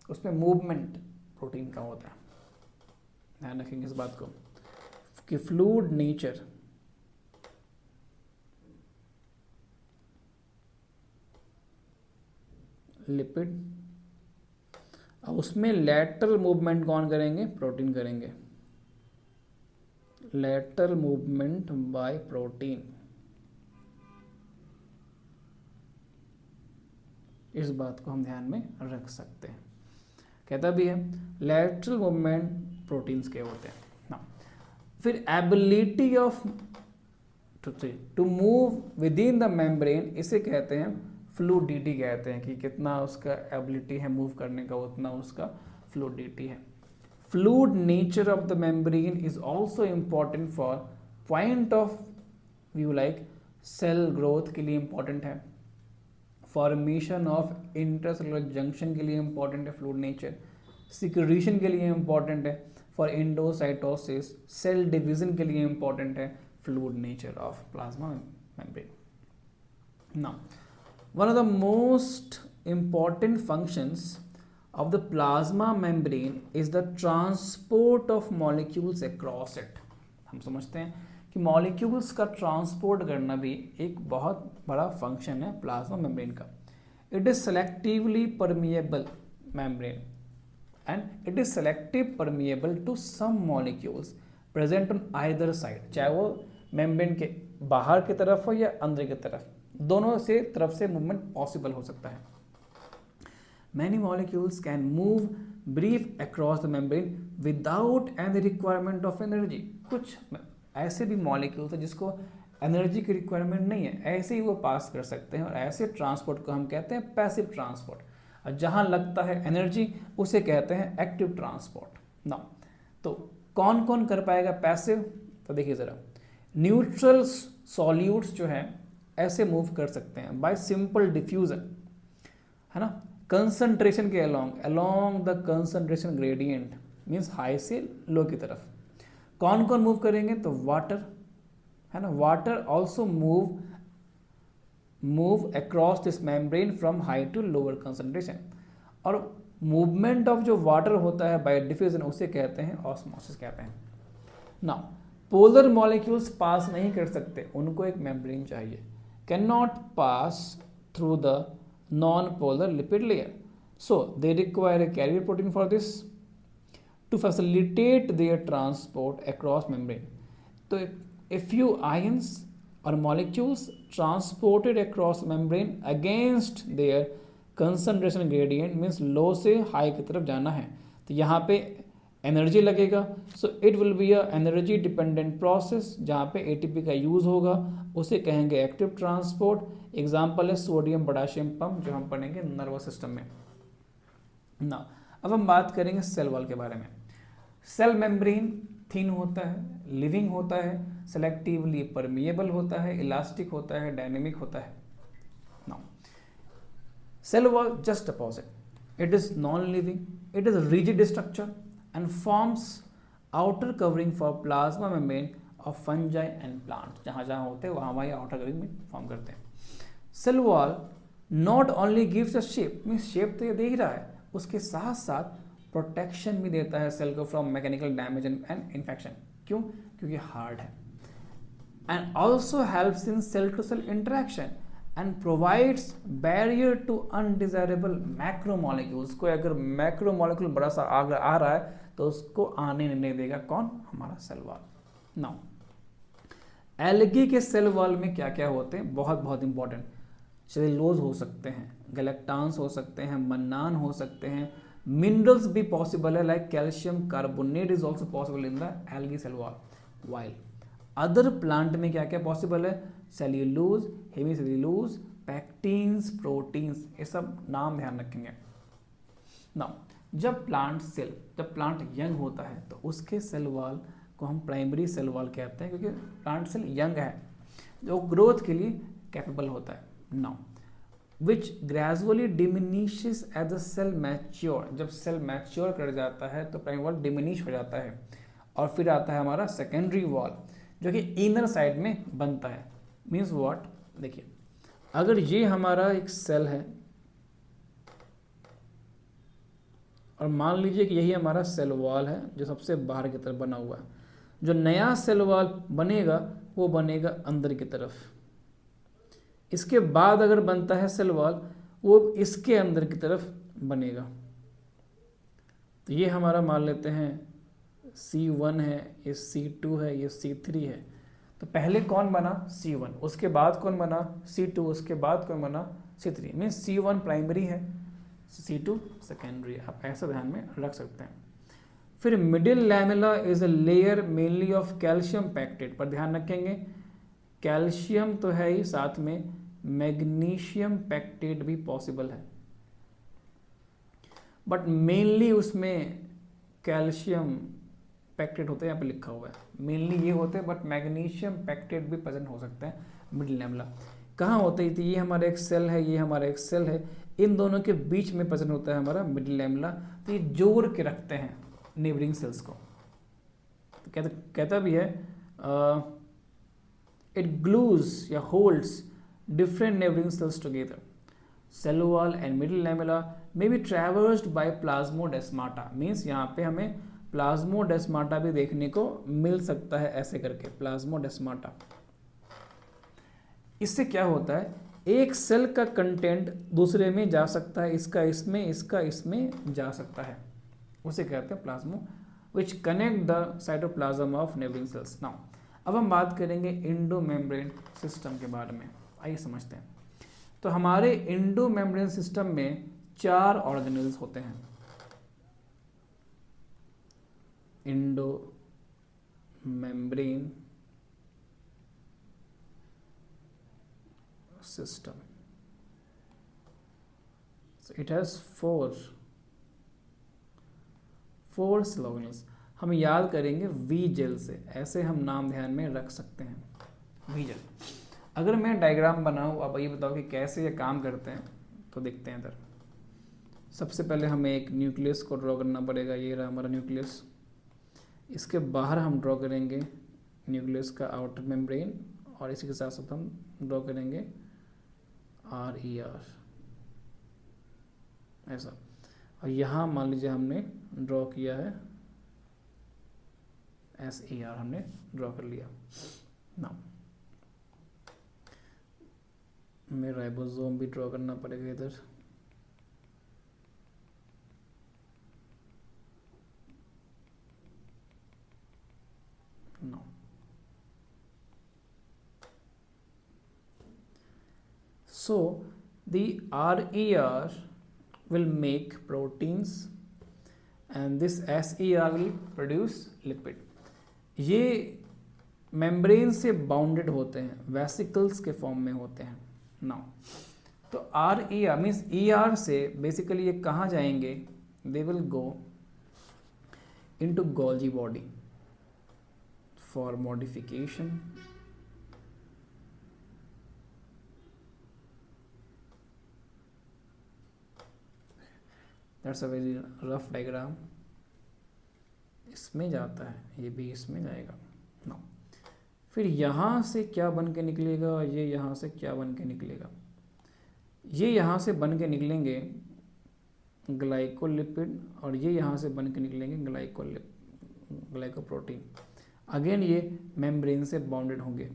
उसमें मूवमेंट प्रोटीन का होता है। ध्यान रखेंगे इस बात को कि फ्लूइड नेचर लिपिड, अब उसमें लैटरल मूवमेंट कौन करेंगे, प्रोटीन करेंगे, लैटरल मूवमेंट बाय प्रोटीन। इस बात को हम ध्यान में रख सकते हैं, कहता भी है लैटरल मूवमेंट प्रोटीन्स के होते हैं ना। फिर ability of to move within the membrane, इसे कहते हैं फ्लूइडिटी कहते हैं कि कितना उसका एबिलिटी है मूव करने का, उतना उसका फ्लूइडिटी है। Fluid nature of the membrane is also important for point of view like cell growth के लिए इम्पॉर्टेंट है, फॉर्मेशन ऑफ इंटरसेलुलर जंक्शन के लिए इम्पॉर्टेंट है फ्लूइड नेचर, सिक्रीशन के लिए इम्पॉर्टेंट है, फॉर एंडोसाइटोसिस सेल डिवीजन के लिए इम्पॉर्टेंट है fluid nature of plasma membrane. Now, one of the most important functions of the plasma membrane is the transport of molecules across it. हम समझते हैं कि molecules का transport करना भी एक बहुत बड़ा function है plasma membrane का. It is selectively permeable membrane and it is selective permeable to some molecules present on either side. चाहे वो membrane के बाहर की तरफ हो या अंदर की तरफ, दोनों से तरफ से मूवमेंट पॉसिबल हो सकता है। Many molecules can move brief across the membrane without any requirement of energy. कुछ ऐसे भी मॉलिक्यूल्स है जिसको एनर्जी की रिक्वायरमेंट नहीं है, ऐसे ही वो पास कर सकते हैं, और ऐसे ट्रांसपोर्ट को हम कहते हैं पैसिव ट्रांसपोर्ट, और जहाँ लगता है एनर्जी उसे कहते हैं एक्टिव ट्रांसपोर्ट। ना तो कौन कौन कर पाएगा पैसिव? तो देखिए ज़रा, न्यूट्रल सॉल्यूट्स जो है ऐसे मूव कर सकते हैं बाय सिंपल डिफ्यूजन, है ना, कंसंट्रेशन के along the concentration gradient, means high से लो की तरफ। कौन कौन मूव करेंगे? तो वाटर, है ना, water also move across this membrane from high to lower concentration, और मूवमेंट ऑफ जो वाटर होता है बाय डिफ्यूजन उसे कहते हैं ऑस्मोसिस कहते हैं। नाउ पोलर मॉलिक्यूल्स पास नहीं कर सकते, उनको एक मेम्ब्रेन चाहिए, cannot pass through the non-polar lipid layer, so they require a carrier protein for this to facilitate their transport across membrane. So a few ions or molecules transported across membrane against their concentration gradient, means low से high की तरफ जाना है, तो यहाँ पे energy लगेगा, so it will be a energy dependent process, जहाँ पे एटीपी का यूज़ होगा, उसे कहेंगे एक्टिव ट्रांसपोर्ट। एग्जांपल है सोडियम पोटेशियम पंप, जो हम पढ़ेंगे नर्वस सिस्टम में ना। अब हम बात करेंगे सेल वॉल के बारे में। सेल मेम्ब्रेन थिन होता है, लिविंग होता है, सेलेक्टिवली परमिएबल होता है, इलास्टिक होता है, डायनेमिक होता है। Now cell wall just opposite, it is non living, it is rigid structure and forms outer covering for plasma membrane of fungi and plants. जहाँ जहाँ होते हैं वहाँ वहाँ outer covering में फॉर्म करते हैं। Cell wall not only gives a shape, means shape तो ये दे ही रहा है, उसके साथ साथ प्रोटेक्शन भी देता है सेल को from mechanical damage and infection. क्यों? क्योंकि हार्ड है। And also helps in cell to cell interaction and provides barrier to undesirable macromolecules. को अगर मैक्रोमोलिक्यूल बड़ा सा आ रहा है तो उसको आने नहीं देगा, कौन? हमारा सेल वॉल। नाउ एल्गी के सेल वॉल में क्या क्या होते हैं, बहुत बहुत इंपॉर्टेंट। सेलुलोज हो सकते हैं, गैलेक्टान्स हो सकते हैं, मन्नान हो सकते हैं, मिनरल्स भी पॉसिबल है, like calcium carbonate is also possible in the algae cell wall. While other plant में क्या क्या पॉसिबल है? Cellulose, hemicellulose, pectins, proteins, ये सब नाम ध्यान रखेंगे। नाउ जब प्लांट यंग होता है तो उसके सेल वॉल को हम प्राइमरी सेल वॉल कहते हैं, क्योंकि प्लांट सेल यंग है, जो ग्रोथ के लिए कैपेबल होता है। Now which gradually diminishes as a cell mature, जब सेल मैच्योर कर जाता है तो प्राइमरी वॉल डिमिनिश हो जाता है, और फिर आता है हमारा सेकेंडरी वॉल, जो कि इनर साइड में बनता है। Means what? देखिए, अगर ये हमारा एक सेल है और मान लीजिए कि यही हमारा सेल वॉल है जो सबसे बाहर की तरफ बना हुआ है, जो नया सेल वॉल बनेगा वो बनेगा अंदर की तरफ। इसके बाद अगर बनता है सेल वॉल वो इसके अंदर की तरफ बनेगा। तो ये हमारा मान लेते हैं C1 है, ये C2 है, ये C3 है। तो पहले कौन बना? C1, उसके बाद कौन बना? C2, उसके बाद कौन बना? C3। मीन्स C1 प्राइमरी है, C2 सेकेंडरी। आप ऐसा ध्यान में रख सकते हैं। फिर middle lamella is a layer mainly of calcium pectate, पर ध्यान रखेंगे कैल्शियम तो है ही, साथ में मैग्नीशियम पैक्टेट भी पॉसिबल है, बट मेनली उसमें कैल्शियम पैक्टेट होते हैं, यहाँ पे लिखा हुआ है मेनली ये होते हैं, बट मैग्नीशियम पैक्टेट भी प्रेजेंट हो सकता है मिडिल लैमेला। कहाँ होते हैं? ये हमारा एक सेल है, ये हमारा एक सेल है, इन दोनों के बीच में प्रेजेंट होता है हमारा मिडिल लैमेला। तो ये जोड़ के रखते हैं नेबरिंग सेल्स को। तो कहता भी है इट ग्लूज या holds different neighboring cells together. Cell wall and middle lamella may be traversed by plasmodesmata. Means यहाँ पे हमें प्लाज्मोडेस्माटा भी देखने को मिल सकता है, ऐसे करके प्लाज्मोडेस्माटा। इससे क्या होता है, एक सेल का कंटेंट दूसरे में जा सकता है, इसका इसमें, इसका इसमें जा सकता है, उसे कहते हैं plasmo, which connect the cytoplasm of neighbouring cells. Now अब हम बात करेंगे इंडोमेम्ब्रेन सिस्टम के बारे में, आइए समझते हैं। तो हमारे इंडोमेम्ब्रेन सिस्टम में 4 ऑर्गेनेल्स होते हैं। Endomembrane system, so it has four cell organelles. हम याद करेंगे वी जेल से, ऐसे हम नाम ध्यान में रख सकते हैं, वी जेल। अगर मैं डायग्राम बनाऊँ, आप ये बताओ कि कैसे ये काम करते हैं, तो देखते हैं इधर। सबसे पहले हमें एक न्यूक्लियस को ड्रॉ करना पड़ेगा, ये रहा हमारा न्यूक्लियस। इसके बाहर हम ड्रॉ करेंगे न्यूक्लियस का आउटर मेम्ब्रेन, और इसी के साथ साथ हम ड्रॉ करेंगे RER ऐसा। और यहाँ मान लीजिए हमने ड्रॉ किया है SER, हमने ड्रॉ कर लिया। नाउ हमें राइबोसोम भी ड्रॉ करना पड़ेगा इधर। No, so the RER will make proteins and this SER will produce lipid. ये मेम्ब्रेन से बाउंडेड होते हैं, वेसिकल्स के फॉर्म में होते हैं। नाउ तो RER मीन्स ER से बेसिकली ये कहाँ जाएंगे, they will go into Golgi body for modification. That's a very rough diagram. इसमें जाता है, ये भी इसमें जाएगा। नाउ फिर यहाँ से क्या बन के निकलेगा, ये यहाँ से क्या बन के निकलेगा, ये यहाँ से बन के निकलेंगे ग्लाइकोलिपिड, और ये यहाँ से बन के निकलेंगे ग्लाइकोप्रोटीन। अगेन ये मेम्ब्रेन से बाउंडेड होंगे।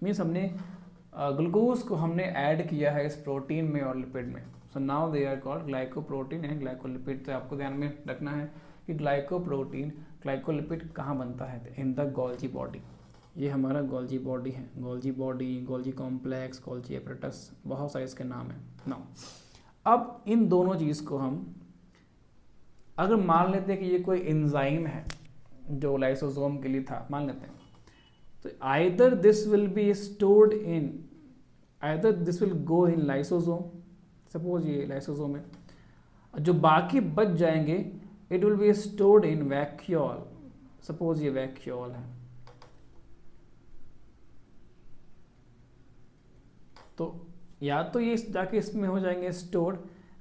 मीन्स हमने ग्लूकोज को हमने ऐड किया है इस प्रोटीन में और लिपिड में। So now they are called glycoprotein and glycolipid. तो आपको ध्यान में रखना है कि ग्लाइकोप्रोटीन ग्लाइकोलिपिड कहाँ बनता है, इन द गोल्जी बॉडी। ये हमारा गोल्जी बॉडी है, Golgi body, Golgi complex, Golgi apparatus, बहुत सारे इसके नाम हैं। नाउ अब इन दोनों चीज़ को हम अगर मान लेते हैं कि ये कोई एंजाइम है जो लाइसोसोम के लिए था, मान लेते हैं, तो either this will be stored in, either this will go in lysosome. Suppose ये लाइसोसोम है, जो बाकी बच जाएंगे it will be stored in vacuole. Suppose ये वैक्यूल है, तो या तो ये जाके इसमें हो जाएंगे स्टोर्ड,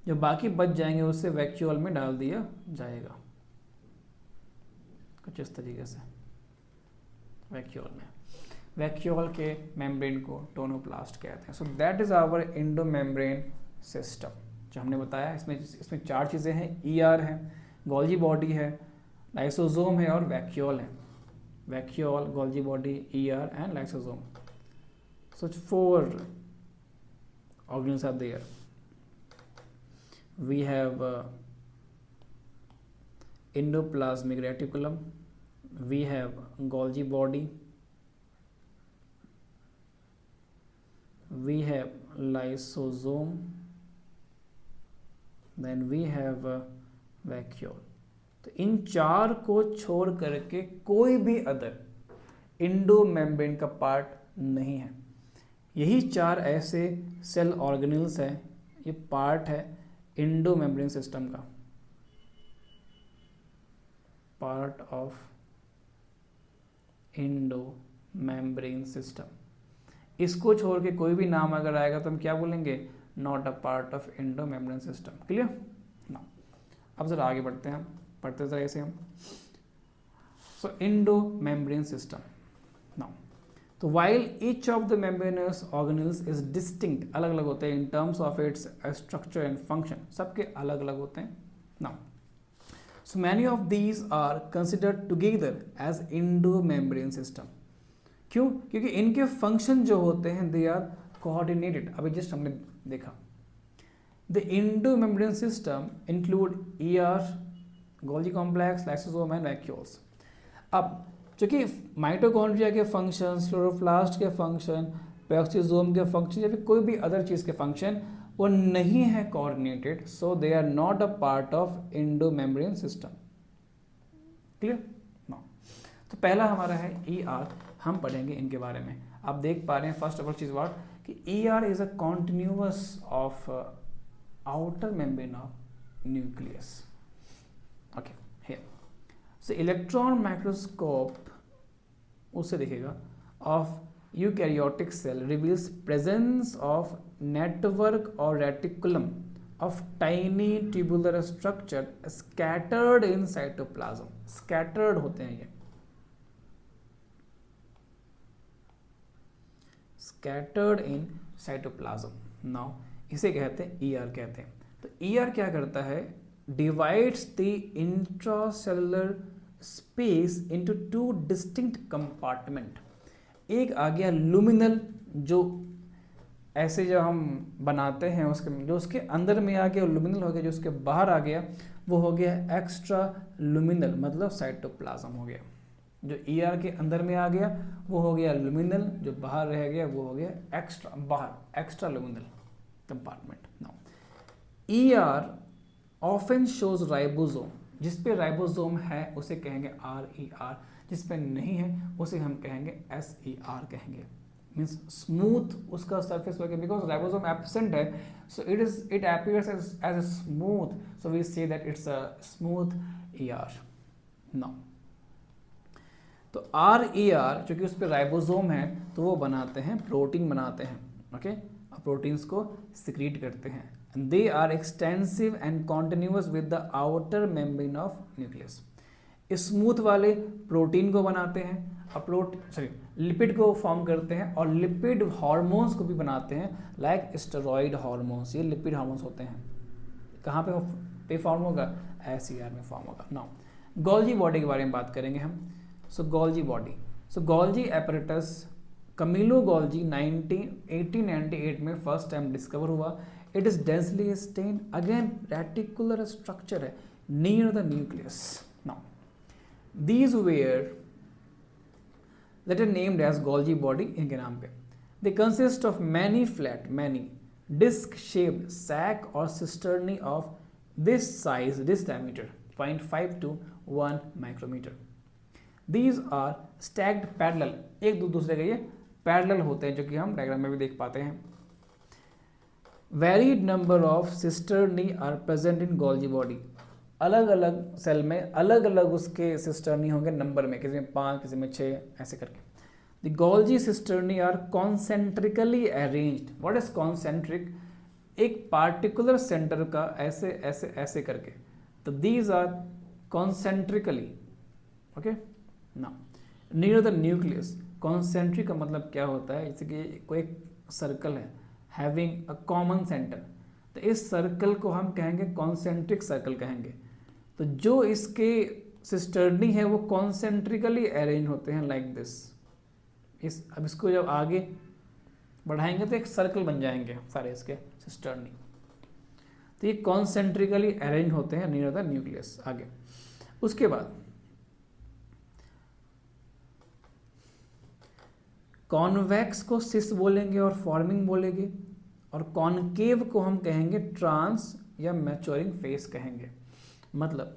जो बाकी बच जाएंगे उससे वैक्यूल में डाल दिया जाएगा, कुछ इस तरीके से वैक्यूल में। वैक्यूल के मेम्ब्रेन को टोनोप्लास्ट कहते हैं। So that is our endomembrane system जो हमने बताया। इसमें 4 चीज़ें हैं, ER है, गोल्जी बॉडी है, लाइसोसोम है और वैक्यूल है। Vacuole, Golgi body, ER and lysosome. So 4 organelles are there. We have endoplasmic reticulum, we have Golgi body, we have lysosome, then we have vacuole. तो इन 4 को छोड़ करके कोई भी अदर इंडोमेम्ब्रेन का पार्ट नहीं है। यही 4 ऐसे सेल ऑर्गेनल्स हैं, ये पार्ट है इंडो मेम्ब्रेन सिस्टम का, part of Indo membrane system. इसको छोड़ के कोई भी नाम अगर आएगा तो हम क्या बोलेंगे, not a part of Indo membrane system. Clear ना। अब जरा आगे बढ़ते हैं, हम पढ़ते जरा ऐसे हम। सो इंडो मेम्ब्रेन सिस्टम नाउ, तो while each of the membranes organelles is distinct, अलग अलग होते हैं in terms of its structure and function, सबके अलग अलग होते हैं। Now so many of these are considered together as endomembrane system। क्यों? क्योंकि इनके फंक्शन जो होते हैं they are coordinated। अभी जस्ट हमने देखा the endomembrane system include ER, Golgi complex, lysosome and vacuoles। अब चूंकि माइटोकॉन्ड्रिया के फंक्शन, क्लोरोप्लास्ट के फंक्शन, पेरोक्सिसोम के फंक्शन या फिर कोई भी अदर चीज़ के फंक्शन वो नहीं है coordinated, so they are not a part of endomembrane system. Clear no. तो पहला हमारा है ER, हम पढ़ेंगे इनके बारे में। आप देख पा रहे हैं फर्स्ट ऑफ ऑल चीज व्हाट कि ER is a continuous of outer membrane of nucleus. Okay here so electron microscope उससे दिखेगा of eukaryotic cell reveals presence of network or reticulum of tiny tubular structure scattered in cytoplasm। scattered होते हैं ये, scattered in cytoplasm। now इसे कहते हैं ER कहते हैं। तो ER क्या करता है, divides the intracellular space into 2 distinct compartment। एक आ गया लुमिनल, जो ऐसे जो हम बनाते हैं उसके जो उसके अंदर में आ गया लुमिनल हो गया, जो उसके बाहर आ गया वो हो गया एक्स्ट्रा लुमिनल, मतलब साइटोप्लाज्म हो गया। जो ER के अंदर में आ गया वो हो गया लुमिनल, जो बाहर रह गया वो हो गया एक्स्ट्रा, बाहर extra luminal compartment. Now ER often shows ribosome, जिस पे राइबोसोम है उसे कहेंगे RER, जिस पे नहीं है उसे हम कहेंगे SER कहेंगे। मीन्स स्मूथ उसका सरफेस हो गया, बिकॉज राइबोसोम एब्सेंट है, so it appears as smooth, so we say that it's a smooth ER। Now तो RER चूंकि उस पर राइबोसोम है तो वो बनाते हैं प्रोटीन बनाते हैं, ओके प्रोटीन्स को सिक्रीट करते हैं। They are extensive and continuous with the outer membrane of nucleus. Smooth वाले प्रोटीन को बनाते हैं, लिपिड को फॉर्म करते हैं और लिपिड हार्मोन्स को भी बनाते हैं, लाइक स्टेरॉइड हार्मोन्स। ये लिपिड हार्मोन्स होते हैं। कहाँ पे फॉर्म होगा, SER में फॉर्म होगा। नाउ गोल्जी बॉडी के बारे में बात करेंगे हम। So Golgi body, so Golgi apparatus Camillo Golgi 1898 में फर्स्ट टाइम डिस्कवर हुआ। It is densely stain, again reticular structure है near the nucleus. Now these were that are named as Golgi body इनके नाम पे। They consist of many disc shaped sac or cisternae of this size, this diameter 0.5 to 1 micrometer। These are stacked parallel, एक दूसरे के ये parallel होते हैं, जो कि हम डायग्राम में भी देख पाते हैं। Varied number of cisternae are present in Golgi body। अलग अलग सेल में अलग अलग उसके सिस्टर्नी होंगे नंबर में, किसी में 5 किसी में 6 ऐसे करके। The Golgi cisternae are concentrically arranged. What is concentric, एक पार्टिकुलर सेंटर का ऐसे ऐसे ऐसे करके, तो these are concentrically, okay now near the nucleus. Concentric का मतलब क्या होता है, जैसे कि कोई सर्कल है हैविंग अ कॉमन सेंटर, तो इस सर्कल को हम कहेंगे कॉन्सेंट्रिक सर्कल कहेंगे। तो जो इसके सिस्टर्नी है वो कॉन्सेंट्रिकली अरेंज होते हैं लाइक दिस। अब इसको जब आगे बढ़ाएंगे तो एक सर्कल बन जाएंगे सारे इसके सिस्टर्नी। तो ये कॉन्सेंट्रिकली अरेंज होते हैं नियर द न्यूक्लियस। आगे उसके बाद कॉन्वेक्स को सिस बोलेंगे और फॉर्मिंग बोलेंगे, और कॉनकेव को हम कहेंगे ट्रांस या मैच्योरिंग फेस कहेंगे। मतलब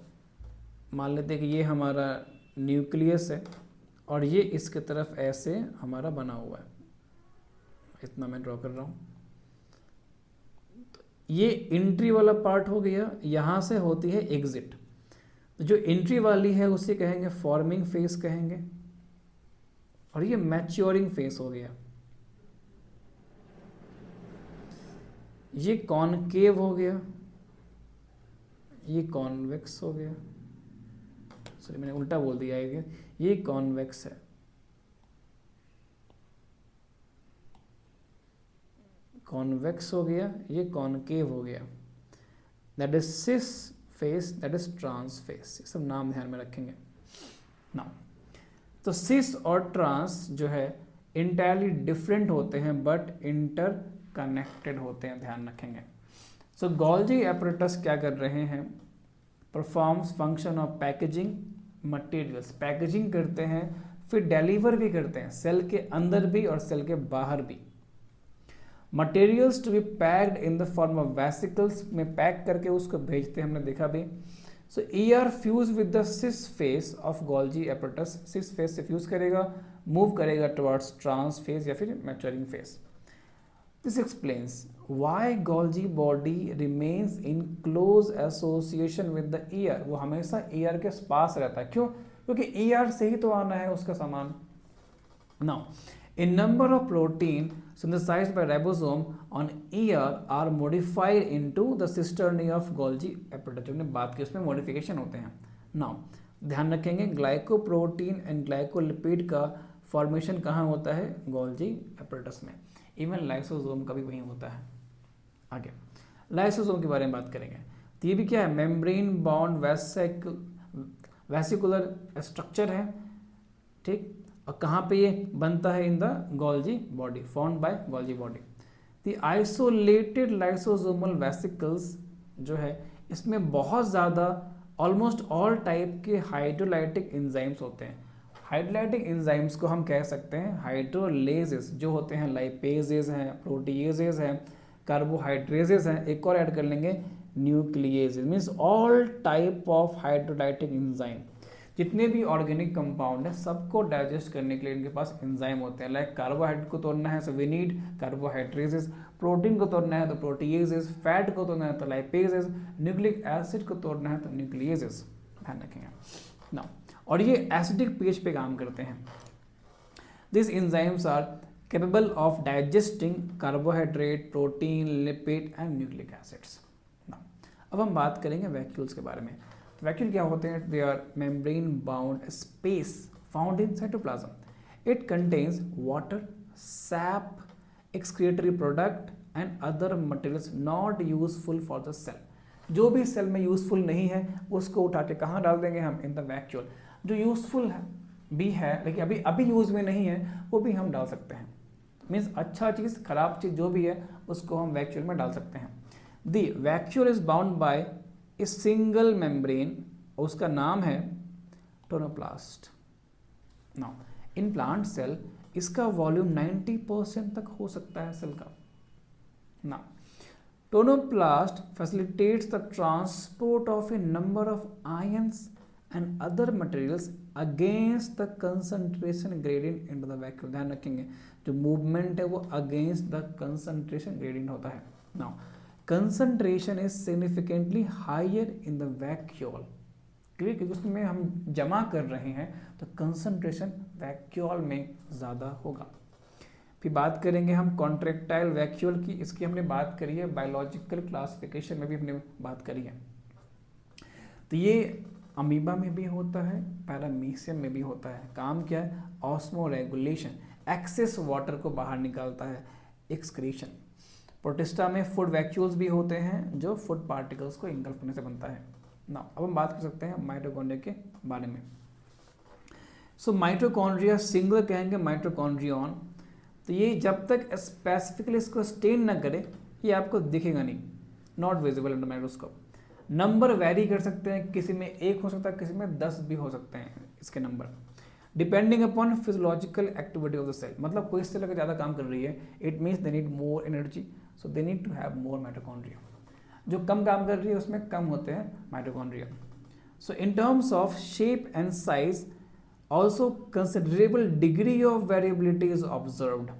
मान लेते हैं कि ये हमारा न्यूक्लियस है और ये इसके तरफ ऐसे हमारा बना हुआ है, इतना मैं ड्रॉ कर रहा हूँ। तो ये एंट्री वाला पार्ट हो गया, यहाँ से होती है एग्जिट। तो जो एंट्री वाली है उसे कहेंगे फॉर्मिंग फेस कहेंगे, और ये मैच्योरिंग फेस हो गया। ये कॉनकेव हो गया, ये कॉन्वेक्स हो गया। सॉरी मैंने उल्टा बोल दिया है, ये कॉन्वेक्स है, कॉन्वेक्स हो गया, ये कॉनकेव हो गया। That is cis face, that is trans face. ये सब नाम ध्यान में रखेंगे ना। तो सिस और ट्रांस जो है इंटायरली डिफरेंट होते हैं बट इंटर कनेक्टेड होते हैं, ध्यान रखेंगे। सो गोल्जी एपरेटस क्या कर रहे हैं, performs function of packaging materials, packaging करते हैं फिर डिलीवर भी करते हैं, सेल के अंदर भी और सेल के बाहर भी। Materials to be packed in the form of vesicles में पैक करके उसको भेजते हैं, हमने देखा भी। So ER fuse with the cis face of Golgi apparatus, cis face से फ्यूज करेगा, मूव करेगा टुवर्ड्स ट्रांस फेस या फिर maturing face. This explains why Golgi body remains in close association with the ER, वो हमेशा ER के पास रहता है। क्यों? क्योंकि ER से ही तो आना है उसका सामान। Now a number of protein synthesized by ribosome on ER are modified into the cisternae of Golgi apparatus, जो हमने बात की उसमें मॉडिफिकेशन होते हैं। नाउ ध्यान रखेंगे ग्लाइकोप्रोटीन एंड ग्लाइकोलिपिड का फॉर्मेशन कहाँ होता है, गोल्जी एपरेटस में। इवन लाइसोसोम का भी वहीं होता है। आगे लाइसोसोम के बारे में बात करेंगे, तो ये भी क्या है, मेम्ब्रेन बाउंड वेसिकुलर स्ट्रक्चर है, ठीक। और कहाँ पे ये बनता है, in the Golgi body, found by Golgi body. The isolated lysosomal vesicles जो है इसमें बहुत ज़्यादा ऑलमोस्ट ऑल टाइप के हाइड्रोलाइटिक एंजाइम्स होते हैं। हाइड्रोलाइटिक एंजाइम्स को हम कह सकते हैं हाइड्रोलेजेस, जो होते हैं लाइपेजेस हैं, प्रोटीएजेस हैं, कार्बोहाइड्रेजेस हैं, एक और ऐड कर लेंगे nucleases, means all type of hydrolytic enzyme. जितने भी ऑर्गेनिक कंपाउंड है सबको डाइजेस्ट करने के लिए इनके पास एंजाइम होते हैं। लाइक कार्बोहाइड्रेट को तोड़ना है, सो वी नीड कार्बोहाइड्रेजेस, प्रोटीन को तोड़ना है तो प्रोटीएजेस, फैट को तोड़ना है तो लाइपेजेस, न्यूक्लिक एसिड को तोड़ना है तो न्यूक्लिएजेस, ध्यान रखेंगे ना। और ये एसिडिक पीएच पे काम करते हैं। This enzymes are capable of digesting carbohydrate, protein, lipid and nucleic acids. अब हम बात करेंगे वैक्यूल्स के बारे में। वैक्यूल क्या होते हैं, they are membrane bound space found in cytoplasm. It contains water, sap, excretory product and other materials not useful for the cell. जो भी सेल में यूजफुल नहीं है उसको उठा के कहाँ डाल देंगे हम, इन द वैक्यूल। जो यूजफुल है भी है लेकिन अभी यूज में नहीं है वो भी हम डाल सकते हैं। मीन्स अच्छा चीज़, खराब चीज़ जो भी है उसको हम वैक्यूल में डाल सकते हैं। The vacuole is bound by a single membrane, उसका नाम है tonoplast. Now in plant cell इसका वॉल्यूम 90% तक हो सकता है सेल का। Now tonoplast facilitates the transport of a number of ions and other materials against the concentration gradient in the vacuole. ध्यान रखेंगे जो मूवमेंट है वो अगेंस्ट द कंसंट्रेशन ग्रेडियंट होता है। Now concentration is significantly higher in the vacuole, क्योंकि उसमें हम जमा कर रहे हैं तो कंसंट्रेशन वैक्यूल में ज़्यादा होगा। फिर बात करेंगे हम कॉन्ट्रैक्टाइल वैक्यूल की, इसकी हमने बात करी है बायोलॉजिकल क्लासिफिकेशन में भी हमने बात करी है। तो ये अमीबा में भी होता है, पैरामीशियम में भी होता है। काम क्या है, ऑस्मो रेगुलेशन, एक्सेस वाटर को बाहर निकालता है, एक्सक्रीशन। प्रोटिस्टा में फूड वैक्यूल्स भी होते हैं जो फूड पार्टिकल्स को इंगल्फ करने से बनता है ना। अब हम बात कर सकते हैं माइटोकॉन्ड्रिया के बारे में। सो माइटोकॉन्ड्रिया सिंगुलर कहेंगे माइटोकॉन्ड्रियन। तो ये जब तक स्पेसिफिकली इसको स्टेन ना करे ये आपको दिखेगा नहीं, not visible under microscope. Number vary कर सकते हैं, किसी में 1 हो सकता है, किसी में 10 भी हो सकते हैं इसके number, depending upon physiological activity of the cell. मतलब कोई सेल अगर ज़्यादा काम कर रही है it means they need more energy, so they need to have more mitochondria. जो कम काम कर रही है उसमें कम होते हैं mitochondria. So in terms of shape and size also considerable degree of variability is observed.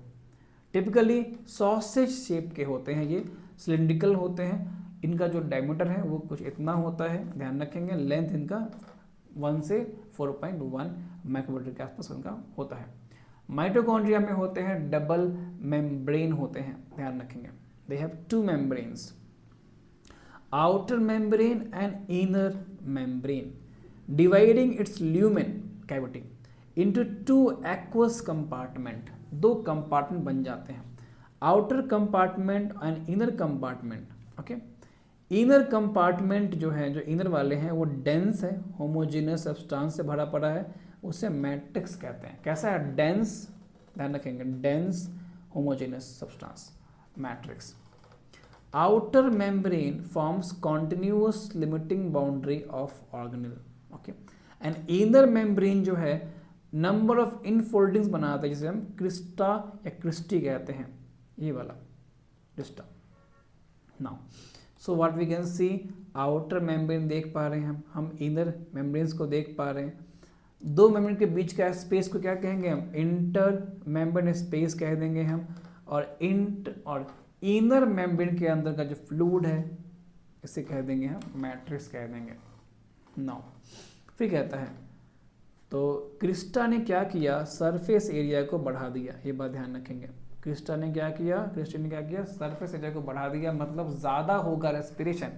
Typically sausage shape के होते हैं, ये सिलिंड्रिकल होते हैं। इनका जो डायमीटर है वो कुछ इतना होता है, ध्यान रखेंगे। लेंथ इनका 1 से 4.1 माइक्रोमीटर के आसपास इनका होता है। माइटोकॉन्ड्रिया में होते हैं डबल मेम्ब्रेन होते हैं, ध्यान रखेंगे। They have 2 membranes, outer membrane and inner membrane, dividing it's lumen cavity into 2 aqueous compartment. 2 compartment बन जाते हैं, outer compartment and inner compartment. Okay, inner compartment जो है, जो इनर वाले हैं वो डेंस है, होमोजेनियस सब्सटेंस से भरा पड़ा है, उसे मैट्रिक्स कहते हैं। कैसा है? डेंस, ध्यान रखेंगे, dense homogeneous substance, matrix. Outer membrane forms continuous limiting boundary of organelle. Okay, and inner membrane जो है नंबर ऑफ इनफोल्डिंग्स बनाता है, जिसे हम क्रिस्टा या क्रिस्टी कहते हैं, ये वाला crista. Now so what we can see, outer membrane देख पा रहे हैं हम इनर मेम्ब्रेन्स को देख पा रहे हैं। 2 मेम्ब्रेन के बीच का स्पेस को क्या कहेंगे हम? इंटर मेम्ब्रेन स्पेस कह देंगे हम। और इनर मेम्ब्रेन के अंदर का जो फ्लूइड है इसे कह देंगे हम मैट्रिक्स कह देंगे। नाउ फिर कहता है, तो क्रिस्टा ने क्या किया? सरफेस एरिया को बढ़ा दिया, ये बात ध्यान रखेंगे। क्रिस्टा ने क्या किया? सरफेस एरिया को बढ़ा दिया, मतलब ज़्यादा होगा रेस्पिरेशन,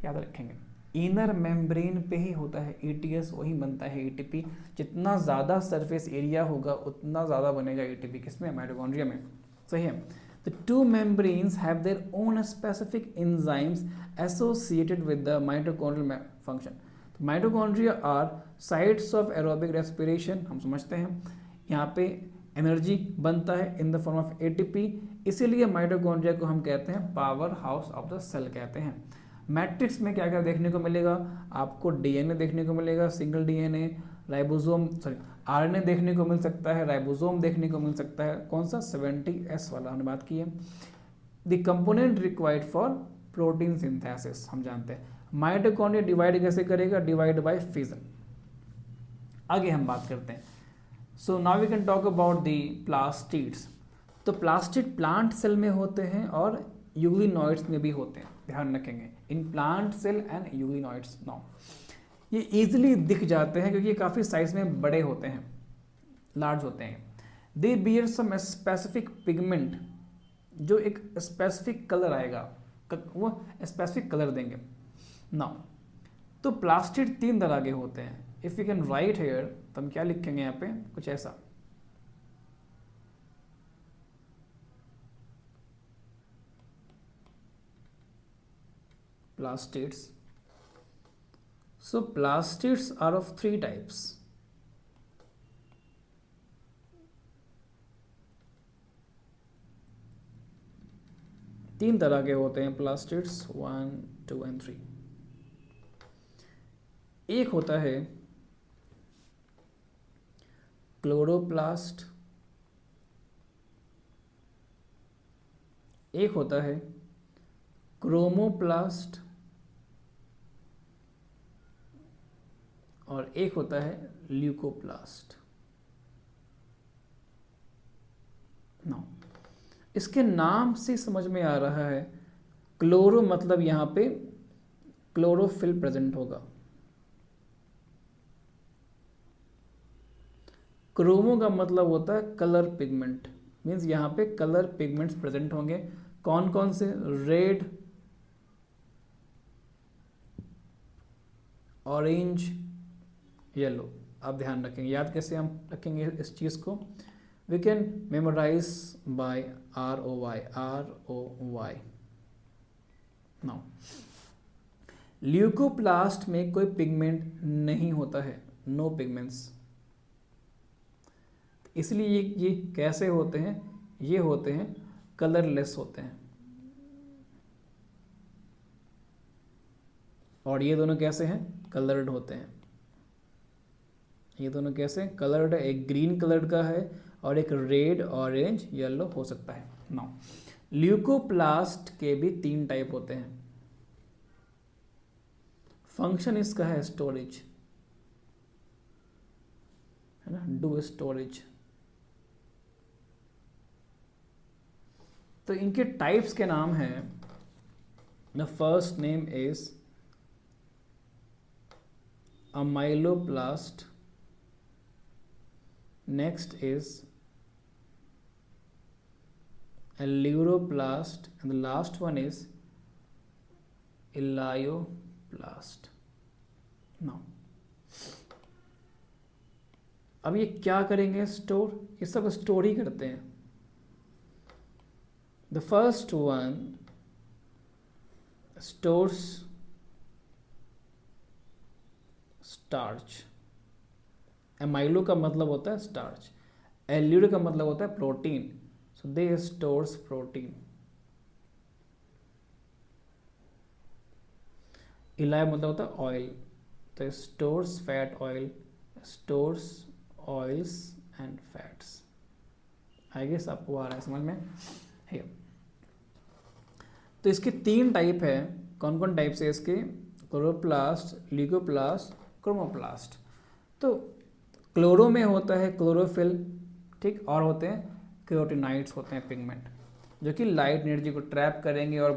याद रखेंगे। इनर मेम्ब्रेन पे ही होता है ETS, वही बनता है ATP। जितना ज़्यादा सरफेस एरिया होगा उतना ज़्यादा बनेगा ATP, किसमें? माइटोकॉन्ड्रिया में, सही है। The 2 membranes have their own specific enzymes associated with the mitochondrial function. Mitochondria are sites of aerobic respiration, हम समझते हैं। यहाँ पे एनर्जी बनता है in the form of ATP, इसीलिए माइटोकॉन्ड्रिया को हम कहते हैं powerhouse of the cell कहते हैं। मैट्रिक्स में क्या क्या देखने को मिलेगा? आपको DNA देखने को मिलेगा, सिंगल DNA, राइबोसोम, RNA देखने को मिल सकता है, राइबोसोम देखने को मिल सकता है। कौन सा? 70S वाला हमने बात की है। The component required for protein synthesis, हम जानते हैं। माइटोकॉन्ड्रिया डिवाइड कैसे करेगा? Divide by fission. आगे हम बात करते हैं। So now we can talk about the plastids. तो प्लास्टिड प्लांट सेल में होते हैं और यूग्लिनॉइड्स में भी होते हैं, ध्यान रखेंगे। In plant cell and euglenoids. नाउ ये इजीली दिख जाते हैं क्योंकि ये काफ़ी साइज में बड़े होते हैं, लार्ज होते हैं। They bear some specific pigment, जो एक स्पेसिफिक कलर आएगा, वो स्पेसिफिक कलर देंगे। नाउ तो प्लास्टिड 3 तरह के होते हैं। If you can write here, तो हम क्या लिखेंगे यहाँ पे? कुछ ऐसा, plastids. So plastids are of 3 types. तीन तरह के होते हैं प्लास्टिड्स, 1, 2 and 3। एक होता है क्लोरोप्लास्ट, एक होता है क्रोमोप्लास्ट, और एक होता है ल्यूकोप्लास्ट। नाउ इसके नाम से समझ में आ रहा है, क्लोरो मतलब यहाँ पे क्लोरोफिल प्रेजेंट होगा, क्रोमो का मतलब होता है कलर पिगमेंट, मीन्स यहाँ पे कलर पिगमेंट्स प्रेजेंट होंगे। कौन कौन से? Red, orange, yellow. आप ध्यान रखेंगे, याद कैसे हम रखेंगे इस चीज़ को? We can memorise by ROY, ROY। Now leucoplast में कोई पिगमेंट नहीं होता है, नो पिगमेंट्स, इसलिए ये कैसे होते हैं? ये होते हैं कलरलेस होते हैं। और ये दोनों कैसे हैं? कलर्ड होते हैं। ये दोनों कैसे? कलर्ड है, एक ग्रीन कलर का है और एक रेड, ऑरेंज, येलो हो सकता है। नाउ ल्यूकोप्लास्ट के भी 3 टाइप होते हैं। फंक्शन इसका है स्टोरेज, है ना, डू स्टोरेज। तो इनके टाइप्स के नाम हैं, the first name is amyloblast, next is aleuroblast, and the last one is elioblast. now अब ये क्या करेंगे, स्टोर, ये सब स्टोर ही करते हैं. The first one stores starch. Amylo का मतलब होता है स्टार्च, एल्यूरो का मतलब होता है protein, so they stores protein. इलाय मतलब होता है ऑयल, तो stores fat oil, stores oils and fats. I guess आपको आ रहा है समझ में है. तो इसके 3 टाइप है. कौन कौन टाइप से इसके, क्लोरोप्लास्ट, ल्यूकोप्लास्ट, क्रोमोप्लास्ट. तो क्लोरो में होता है क्लोरोफिल, ठीक, और होते हैं कैरोटीनाइड्स, होते हैं पिगमेंट जो कि लाइट एनर्जी को ट्रैप करेंगे और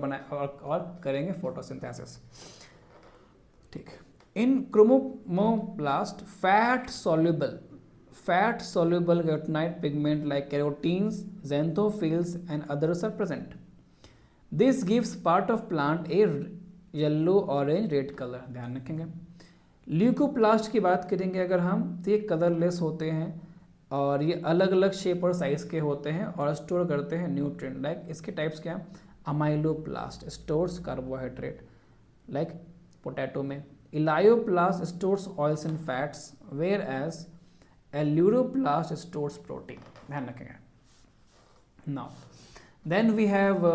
करेंगे फोटोसिंथेसिस, ठीक. In chromoplast fat soluble carotenoid pigment like carotenes, xanthophylls and others are present. This gives part of plant a yellow, orange, red colour. ध्यान रखेंगे. ल्यूकोप्लास्ट की बात करेंगे अगर हम, तो ये कलरलेस होते हैं और ये अलग अलग शेप और साइज के होते हैं और स्टोर करते हैं न्यूट्रिएंट. लाइक इसके टाइप्स क्या हैं, amyloplast stores carbohydrate like potato में. Elaioplast stores oils and fats, whereas aleuroplast stores protein. ध्यान रखेंगे. Now then we have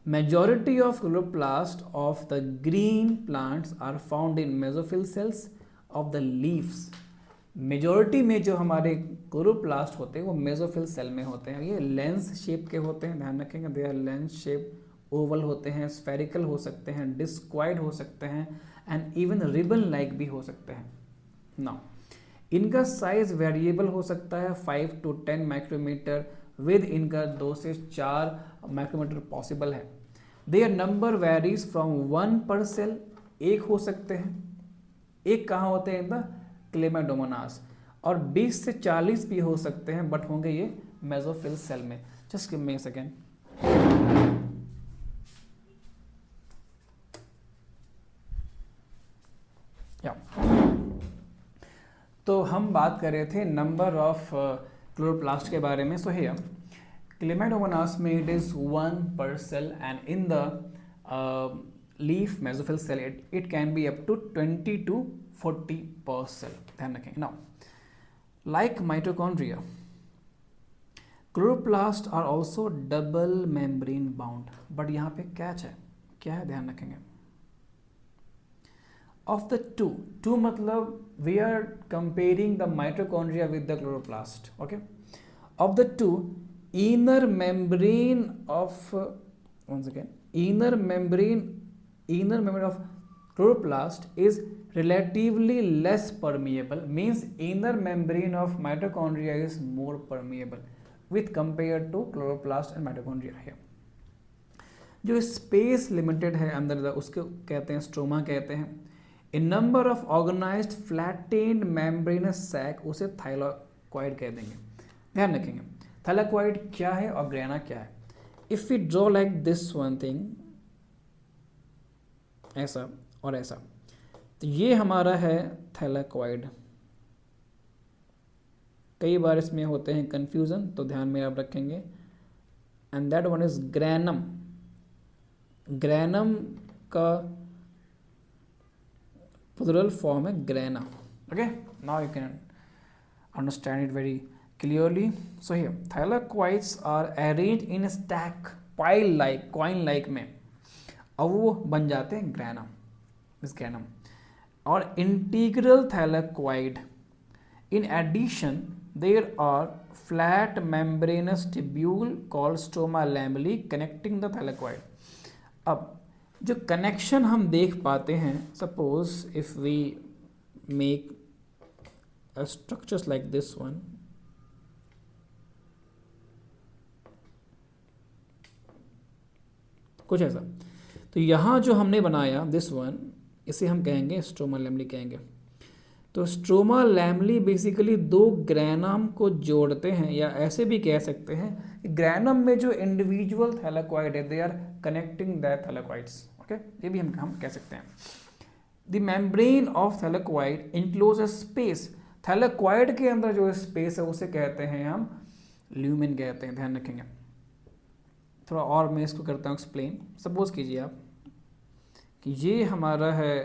majority of chloroplast of the green plants are found in mesophyll cells of the leaves. Majority में जो हमारे chloroplast होते हैं वो mesophyll cell में होते हैं. ये लेंस शेप के होते हैं, ध्यान रखेंगे. They are lens shape, oval होते हैं, स्फेरिकल हो सकते हैं, डिस्क्वाइड हो सकते हैं एंड इवन रिबन लाइक भी हो सकते हैं. नाउ इनका साइज वेरिएबल हो सकता है 5 to 10 माइक्रोमीटर, विद इनका 2 से 4 माइक्रोमीटर पॉसिबल है. देयर नंबर वेरीज फ्रॉम 1 पर सेल, एक हो सकते हैं, एक कहाँ होते हैं, इन द क्लेमाडोमोनास, और 20 से 40 भी हो सकते हैं, बट होंगे ये मेसोफिल सेल में. Just give me a second. तो हम बात कर रहे थे नंबर ऑफ क्लोरोप्लास्ट के बारे में. सो हियर Chlamydomonas में it is 1 per cell, and in the leaf mesophyll cell it can be up to 20 to 40 per cell. ध्यान रखें. Now, like mitochondria, chloroplasts are also double membrane bound. But यहाँ पे catch है, क्या है, ध्यान रखेंगे. Of the two मतलब we are comparing the mitochondria with the chloroplast. Okay, of the two, inner membrane of chloroplast is relatively less permeable, means inner membrane of mitochondria is more permeable with compared to chloroplast and mitochondria. here जो space limited है अंदर, उसको कहते हैं stroma कहते हैं. A number of organised flattened membranous sac, उसे thylakoid कह देंगे. ध्यान रखेंगे. थाइलाकोइड क्या है और ग्रेना क्या है. If we draw like this one thing, ऐसा और ऐसा, तो ये हमारा है थाइलाकोइड. कई बार इसमें होते हैं कंफ्यूजन, तो ध्यान में आप रखेंगे. And that one is granum. Granum का प्लूरल फॉर्म है grana. Okay, now you can understand it very clearly. So here thylakoids are arranged in a stack, pile like, coin like में, अब वो बन जाते हैं ग्रेनम, इस ग्रेनम. और integral thylakoid. In addition there are flat membranous tubule called stroma lamella connecting the thylakoid. अब जो कनेक्शन हम देख पाते हैं, suppose if we make a structures like this one, कुछ ऐसा। तो यहाँ जो हमने बनाया दिस वन, इसे हम कहेंगे स्ट्रोमा लैमली कहेंगे। तो स्ट्रोमा लैमली बेसिकली दो ग्रैनम को जोड़ते हैं, या ऐसे भी कह सकते हैं कि ग्रैनम में जो इंडिविजुअल थैलेकॉइड है they are connecting the thylakoids. Okay, ये भी हम कह सकते हैं। The membrane of thylakoid enclose a space, thylakoid के अंदर जो स्पेस है उसे कहते हैं हम ल्यूमेन कहते हैं, ध्यान रखेंगे। थोड़ा और मैं इसको करता हूँ एक्सप्लेन। सपोज कीजिए आप कि ये हमारा है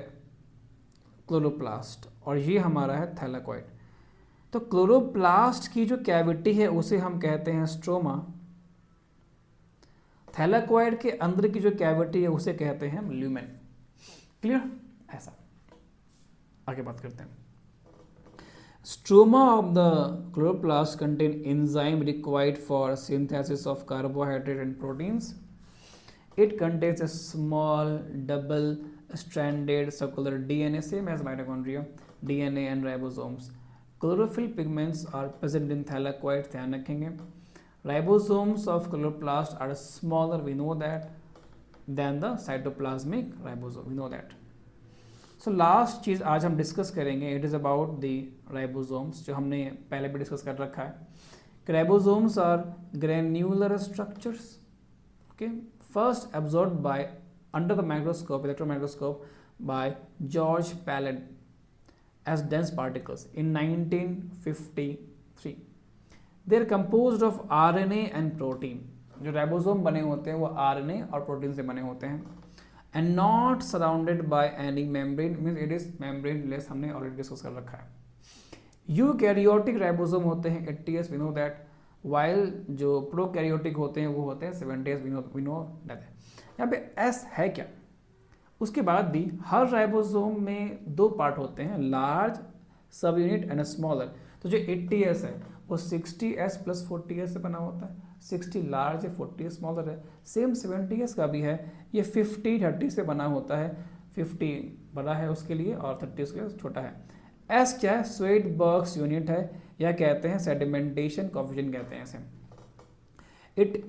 क्लोरोप्लास्ट और ये हमारा है थैलेकॉइड। तो क्लोरोप्लास्ट की जो कैविटी है उसे हम कहते हैं स्ट्रोमा, थैलेकॉइड के अंदर की जो कैविटी है उसे कहते हैं ल्यूमेन। क्लियर? ऐसा आगे बात करते हैं। Stroma of the chloroplast contain enzyme required for synthesis of carbohydrate and proteins. It contains a small double-stranded circular DNA, same as mitochondria, DNA and ribosomes. Chlorophyll pigments are present in thylakoid. ध्यान रखेंगे। Ribosomes of chloroplast are smaller, we know that, than the cytoplasmic ribosome. We know that. So last चीज़ आज हम discuss करेंगे, it is about the ribosomes, जो हमने पहले भी डिस्कस कर रखा है। Ribosomes are granular structures, okay, first absorb by under the microscope, electron microscope, by George Palade as dense particles in 1953। They are composed of RNA and protein. जो ribosome बने होते हैं वो आरएनए और प्रोटीन से बने होते हैं, and not surrounded by any membrane, means it is membraneless, हमने ऑलरेडी डिस्कस कर रखा है। यूकैरियोटिक राइबोसोम होते हैं 80s, we know that, while जो प्रोकैरियोटिक होते हैं वो होते हैं 70s, we know that। यहाँ पे S है क्या? उसके बाद भी हर राइबोसोम में दो पार्ट होते हैं, लार्ज सब यूनिट एंड स्मॉलर। तो जो 80s है वो 60s प्लस 40s से बना होता है, 60 लार्ज है 40 स्मॉलर है। सेम 70s का भी है, ये 50-30 से बना होता है, 50 बड़ा है उसके लिए और 30 उसके लिए छोटा है। एस क्या है? स्वेडबर्ग्स यूनिट है, या कहते हैं सेडिमेंटेशन कोएफिशिएंट कहते हैं इसे।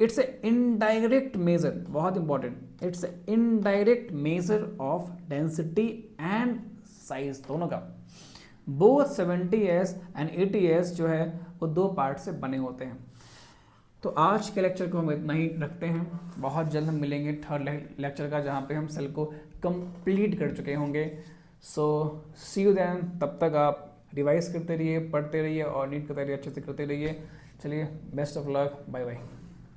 इट्स ए इनडायरेक्ट मेजर, बहुत important, it's a indirect measure of density and size दोनों का। बोथ 70s एंड 80s जो है वो दो पार्ट से बने होते हैं। तो आज के लेक्चर को हम इतना ही रखते हैं, बहुत जल्द हम मिलेंगे थर्ड लेक्चर का, जहाँ पे हम सेल को कंप्लीट कर चुके होंगे। सो सी यू देन, तब तक आप रिवाइज करते रहिए, पढ़ते रहिए और नीट करते रहिए, अच्छे से करते रहिए। चलिए, best of luck, bye bye.